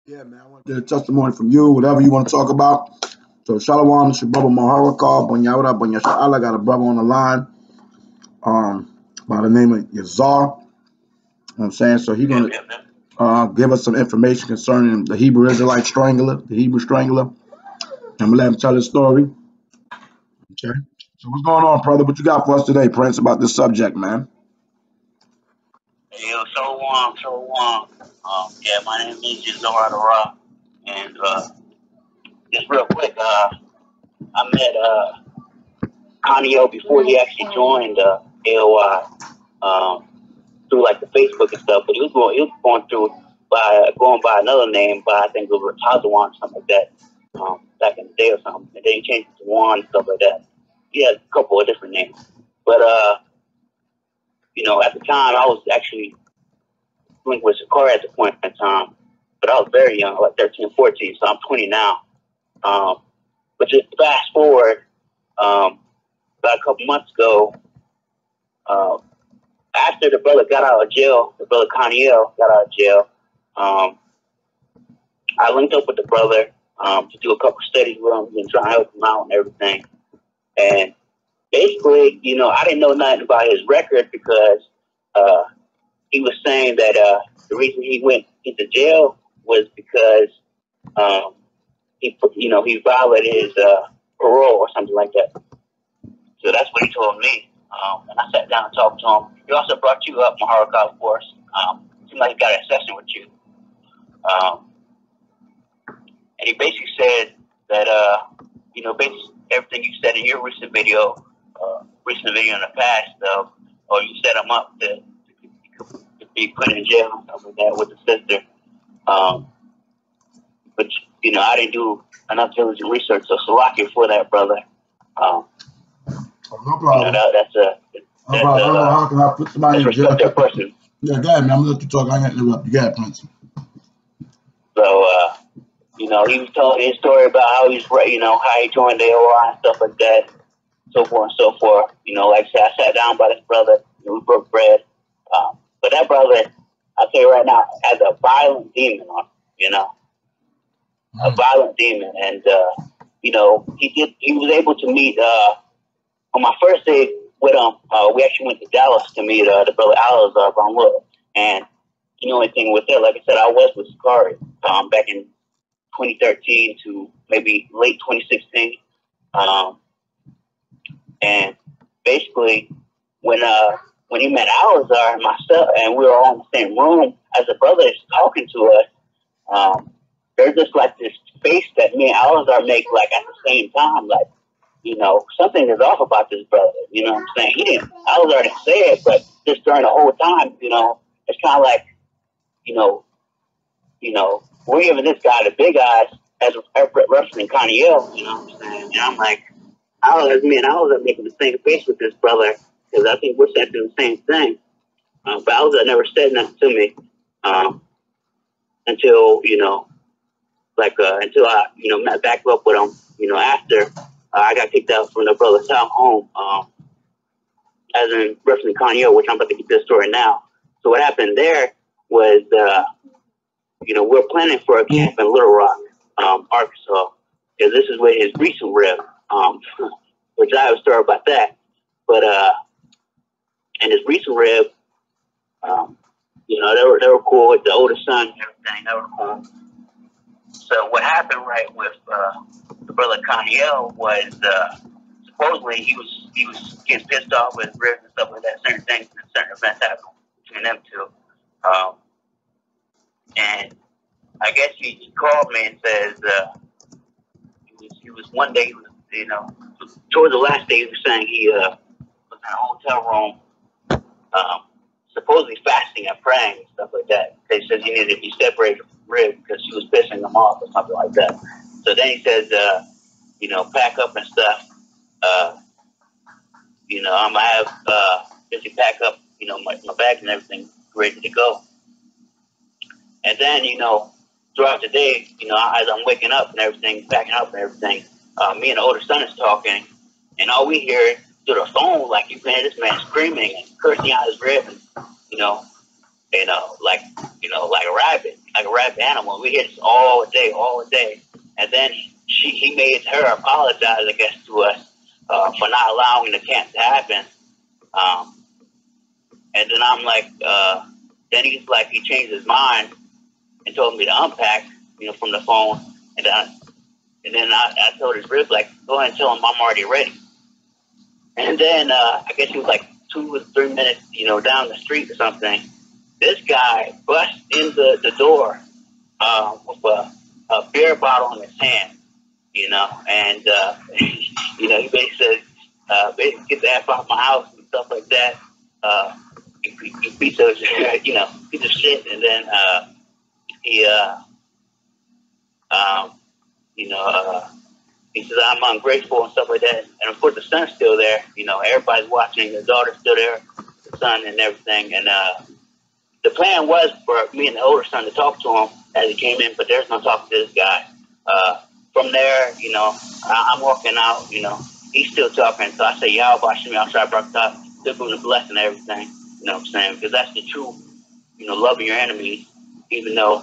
Yeah, man, I want to get a testimony from you, whatever you want to talk about. So, Shalom, it's your brother Maharakal, Bonyawada, Bonyasha Allah. Got a brother on the line by the name of Yazar. You know what I'm saying? So, he's going to give us some information concerning the Hebrew Israelite strangler, the Hebrew strangler. I'm going to let him tell his story. Okay. So, what's going on, brother? What you got for us today, Prince, about this subject, man? Yo, Shalom. Yeah, my name is Yazar, and just real quick, I met Conio before he actually joined AOI through like the Facebook and stuff, but he was going through going by another name, by I think it was Tazawan or something like that, back in the day or something, and then he changed it to Juan and stuff like that. He had a couple of different names, but you know, at the time I was actually with Sakura at the point in time, but I was very young, like 13, 14, so I'm 20 now. But just fast forward, about a couple months ago, after the brother got out of jail, the brother Coniel got out of jail, I linked up with the brother to do a couple studies with him and try to help him out and everything. And basically, you know, I didn't know nothing about his record because he was saying that the reason he went into jail was because he violated his parole or something like that. So that's what he told me. And I sat down and talked to him. He also brought you up, Maharaka, of course. Seemed like he got a session with you. And he basically said that, you know, basically everything you said in your recent video in the past, or you set him up to be put in jail and stuff like that with the sister. But, you know, I didn't do enough diligent research, so Salaki for that, brother. No problem. You know, that's no problem. I don't know how can I put somebody in jail. Person. Yeah, go ahead, man. I'm going to let you talk. I ain't interrupt you. Go ahead, Prince. So, you know, he was telling his story about how he's, you know, how he joined the AOI and stuff like that, so forth and so forth. You know, like I said, I sat down by this brother, you know, we broke bread. But that brother, I'll tell you right now, has a violent demon on him, you know, a violent demon. And, you know, he was able to meet, on my first day with him, we actually went to Dallas to meet the brother Alazar Von Wood. And you know, anything with that, like I said, I was with Sakari back in 2013 to maybe late 2016. And basically, when he met Alazar and myself, and we were all in the same room, as the brother is talking to us, there's just like this face that me and Alazar make, like at the same time, like, you know, something is off about this brother. You know what I'm saying? Alazar didn't say it, but just during the whole time, you know, it's kind of like, you know, we're giving this guy the big eyes as referencing Kanye, you know what I'm saying? And I'm like, I was making the same face with this brother because I think we're saying the same thing. But Bowser never said nothing to me until, until I, met back up with him, after I got kicked out from the brother's house home, as in referencing Kanye, which I'm about to get this story now. So what happened there was, we're planning for a camp in Little Rock, Arkansas, because this is where his recent rib, which I have a story about that. But, and his recent rib, they were cool with the older son and everything. They were cool. So what happened, right, with the brother Kanye was supposedly he was getting pissed off with ribs and stuff like that. Certain things and certain events happened between them two. And I guess he called me and says he was one day, towards the last day, he was saying he was in a hotel room, supposedly fasting and praying and stuff like that. They said he needed to be separated from rib because she was pissing him off or something like that. So then he says, pack up and stuff. I'm gonna have just pack up, my bags and everything ready to go. And then, throughout the day, as I'm waking up and everything, packing up and everything, me and the older son is talking, and all we hear through the phone, like you can hear this man screaming and cursing out his rib, and like a rabid animal. We hear this all day, and then he made her apologize, I guess, to us for not allowing the camp to happen. And then I'm like, then he's like, he changed his mind and told me to unpack, from the phone. And then I told his rib, like, go ahead and tell him I'm already ready. And then I guess he was like 2 or 3 minutes, down the street or something. This guy busts in the door with a beer bottle in his hand, and he basically says, get the F off my house and stuff like that. You piece of piece of shit. And then he says, I'm ungrateful and stuff like that. And of course the son's still there, everybody's watching, the daughter's still there, the son and everything. And the plan was for me and the older son to talk to him as he came in, but there's no talking to this guy. From there, I'm walking out, he's still talking. So I say, Yahweh Bashimi, I'll try to bring up, give him the blessing and everything, you know what I'm saying? Because that's the truth, loving your enemies, even though,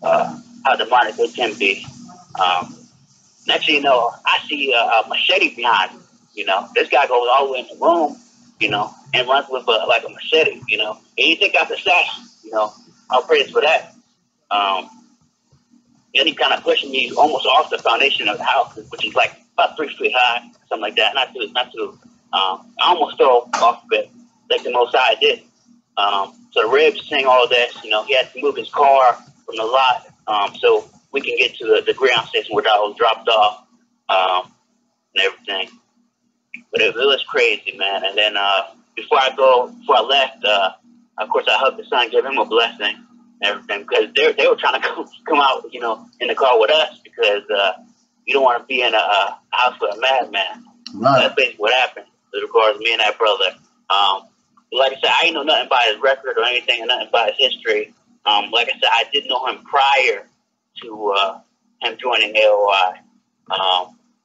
how demonic they can be. Next thing you know, I see a machete behind him, This guy goes all the way in the room, and runs with like a machete, And he take out the sash, I'll praise for that. And he kind of pushing me almost off the foundation of the house, which is like about 3 feet high, something like that. Not too. I almost fell off of it, like the most I did. So the ribs saying all of this, he had to move his car from the lot, so we can get to the ground station where I was dropped off, and everything. But it was crazy, man. And then before I left, of course I hugged the son, gave him a blessing and everything, because they were trying to come out, in the car with us, because you don't want to be in a house with a madman. Right. That's basically what happened with regards to me and that brother. Like I said, I didn't know nothing about his record or anything, or nothing about his history. Like I said, I didn't know him prior to him joining AOI.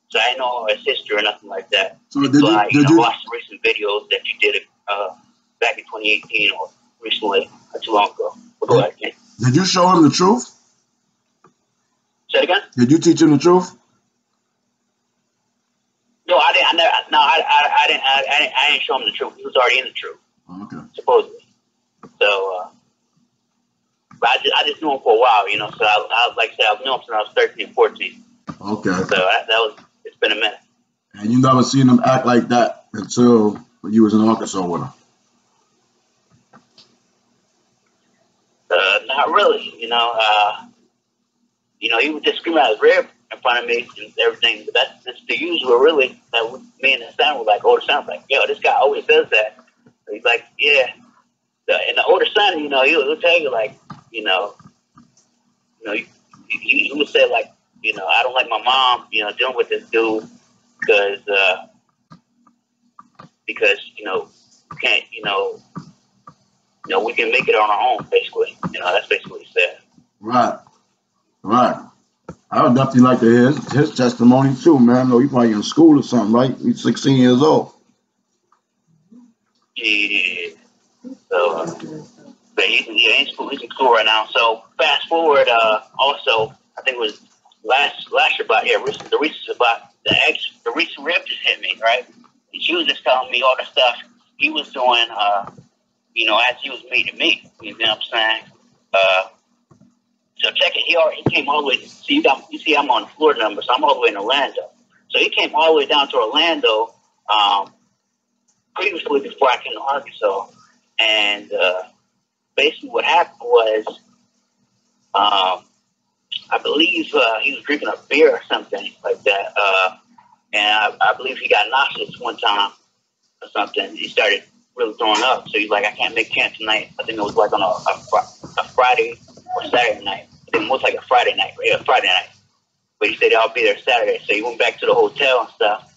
So I didn't know his history or nothing like that. So did you watch the recent videos that you did back in 2018 or recently, or too long ago? But go ahead, Ken. Did you show him the truth? Say it again? Did you teach him the truth? No, I didn't. I didn't show him the truth. He was already in the truth. Okay. Supposedly. So, but I just knew him for a while, So I like I said, I've known him since I was 13, 14. Okay. So it's been a minute. And you never seen him act like that until you was in Arkansas with him? Not really, he would just scream out his rib in front of me and everything. But that's the usual, really. That me and the son were like, older son was like, yo, this guy always does that. So he's like, yeah. And the older son, he'll tell you, like, he would say like, you know, I don't like my mom, you know, dealing with this dude because you know, we can't, you know, we can make it on our own, basically. You know, that's basically what he said. Right. I would definitely like to hear his testimony too, man. No, he probably in school or something, right? He's 16 years old. Yeah. So, but he's in school. He's in school right now. So fast forward. Also, I think it was last year about the recent rib just hit me, right? And she was just telling me all the stuff he was doing. You know, as he was meeting me. You know what I'm saying? So check it. He came all the way. You see, I'm on the Florida number, so I'm all the way in Orlando. So he came all the way down to Orlando. Previously, before I came to Arkansas, and basically what happened was, I believe he was drinking a beer or something like that, and I believe he got nauseous one time or something. He started really throwing up, so he's like, I can't make camp tonight. I think it was like on a Friday or Saturday night. I think it was like a Friday night. But he said, I'll be there Saturday. So he went back to the hotel and stuff.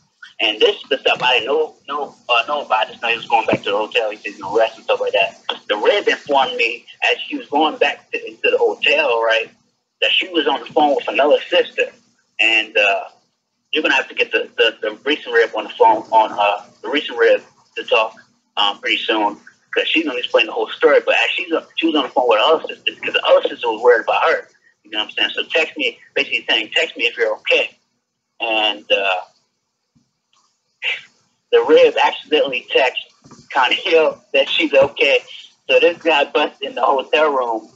And this is the stuff I didn't know about. I just know he was going back to the hotel. He said, you know, rest and stuff like that. The Reb informed me as she was going back to the hotel, right, that she was on the phone with another sister. And you're going to have to get the recent Reb on the phone, the recent Reb to talk pretty soon, because she's going to explain the whole story. But as she was on the phone with the other sister, because the other sister was worried about her. You know what I'm saying? So text me, basically saying, text me if you're okay. And the Rib accidentally texted Connie that she's okay. So this guy busted in the hotel room,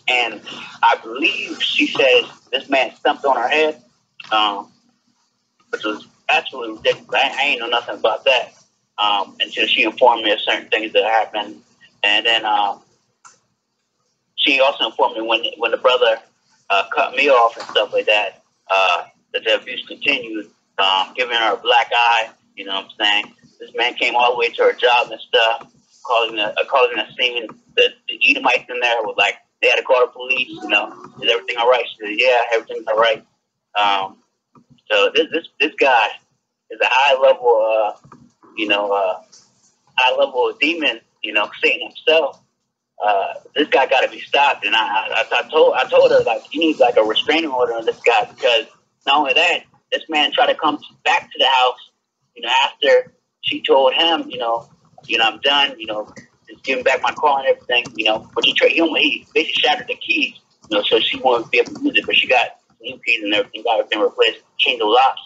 and I believe she says this man stumped on her head, which was absolutely ridiculous. I ain't know nothing about that until she informed me of certain things that happened. And then she also informed me when the brother cut me off and stuff like that, that the abuse continued, giving her a black eye. You know what I'm saying? This man came all the way to her job and stuff, causing a scene. The Edomites in there was like, they had to call the police. You know, is everything all right? She said, yeah, everything's all right. So this guy is a high level demon. You know, Satan himself. This guy got to be stopped. And I told her, like, you need like a restraining order on this guy, because not only that, this man tried to come back to the house, you know, after she told him, you know, I'm done, you know, just give him back my car and everything, you know. But he basically shattered the keys, you know, so she won't be able to use it. But she got new keys and everything, got everything replaced, changed the locks.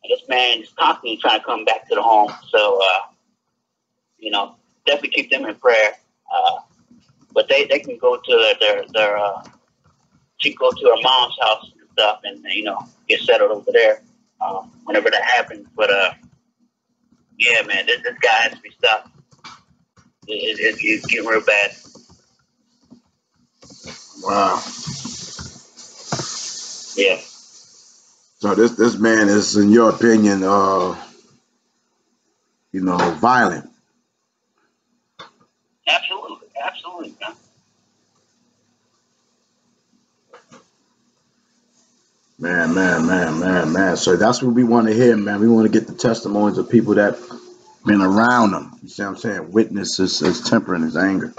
And this man is constantly trying to come back to the home. So, you know, definitely keep them in prayer. But they can go to she can go to her mom's house and stuff, and you know, get settled over there whenever that happens. But yeah, man, this guy has to be stopped. It's getting real bad. Wow. Yeah. So this man is, in your opinion, you know, violent. Absolutely, man. Man. So that's what we want to hear, man. We want to get the testimonies of people that been around him. You see what I'm saying? Witness his temper and his anger.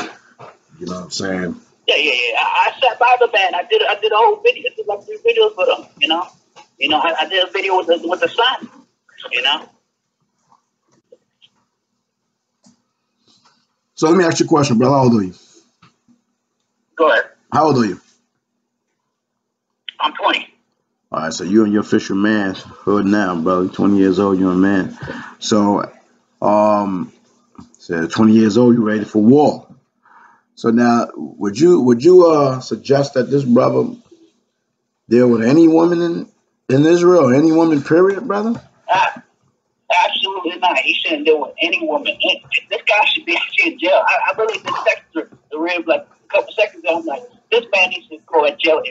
You know what I'm saying? Yeah. I sat by the man. I did a whole video. I did like 3 videos with him. You know, I did a video with the son. You know. So let me ask you a question, brother. How old are you? Go ahead. How old are you? I'm 20. All right, so you're in your official manhood now, brother. 20 years old, you're a man. So, 20 years old, you're ready for war. So now, would you suggest that this brother deal with any woman in Israel, or any woman, period, brother? Absolutely not. He shouldn't deal with any woman. This guy should be actually in jail. I really just texted the Rib like a couple seconds ago. I'm like, this man needs to go to jail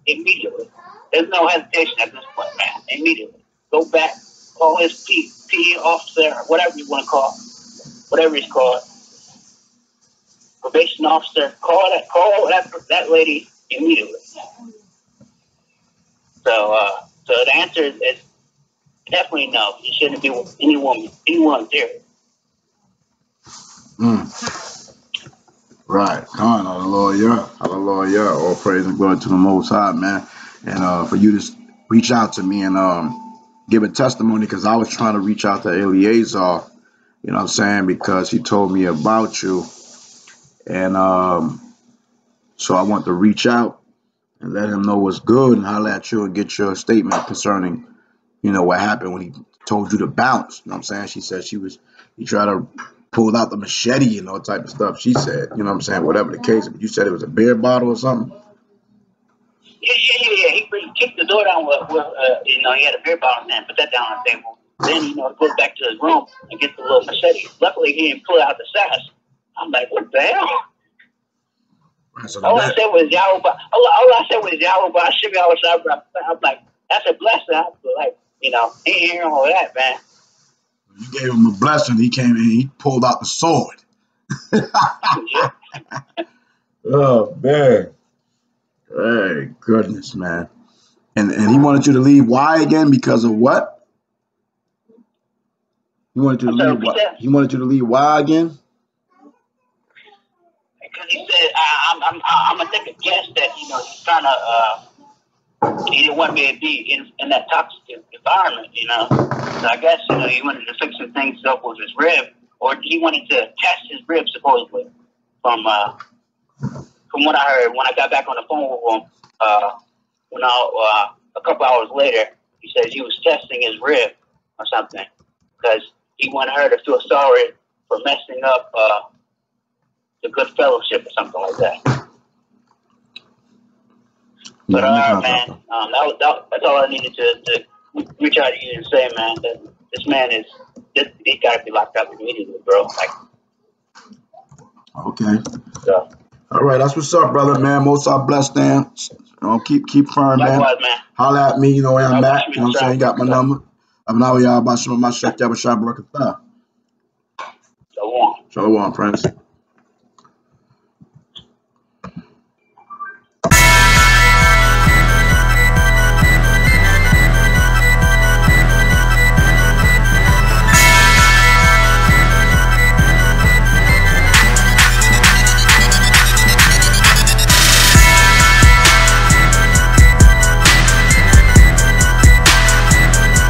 immediately. There's no hesitation at this point, man. Immediately. Go back, call his PE officer, whatever you want to call, whatever he's called. Probation officer, call that lady immediately. So the answer is definitely no. You shouldn't be with any woman, period. Right. Con, hallelujah. Hallelujah. All praise and glory to the Most High, man. And for you to reach out to me and give a testimony, because I was trying to reach out to Eleazar, you know what I'm saying, because he told me about you. And so I want to reach out and let him know what's good and holler at you and get your statement concerning, you know, what happened when he told you to bounce. You know what I'm saying? She said he tried to pull out the machete and all type of stuff. She said, you know what I'm saying, whatever the case. But you said it was a beer bottle or something? Yeah. He kicked the door down with you know, he had a beer bottle and put that down on the table. Then, you know, he goes back to his room and gets the little machete. Luckily, he didn't pull out the sass. I'm like, what the hell? All I said was Yahweh. All I said was Yahweh. Shimmy all the. I'm like, that's a blessing. I was like, you know, he ain't hearing all that, man. You gave him a blessing. He came in. He pulled out the sword. Oh man. Hey, goodness, man. And he wanted you to leave. Why again? Because of what? He wanted you to leave. What? He wanted you to leave. Why again? Because he said, I'm gonna take a guess that, you know, he's trying to. He didn't want me to be in that toxic environment, you know. So I guess, you know, he wanted to fix some things up with his rib, or he wanted to test his rib supposedly. From what I heard, when I got back on the phone with him, a couple hours later, he said he was testing his rib or something because he wanted her to feel sorry for messing up the good fellowship or something like that. But man, that's all I needed to reach out to you and say, man, that this man he got to be locked up immediately, bro. Like, okay. So. All right, that's what's up, brother, man. Most are blessed, Dan. Keep firm, man. Likewise, man. Holler at me, you know where I'm at. You know what I'm saying? You got my number. I'm now y'all about some of my shut up, Shabbat. Shalom. Shalom, friends.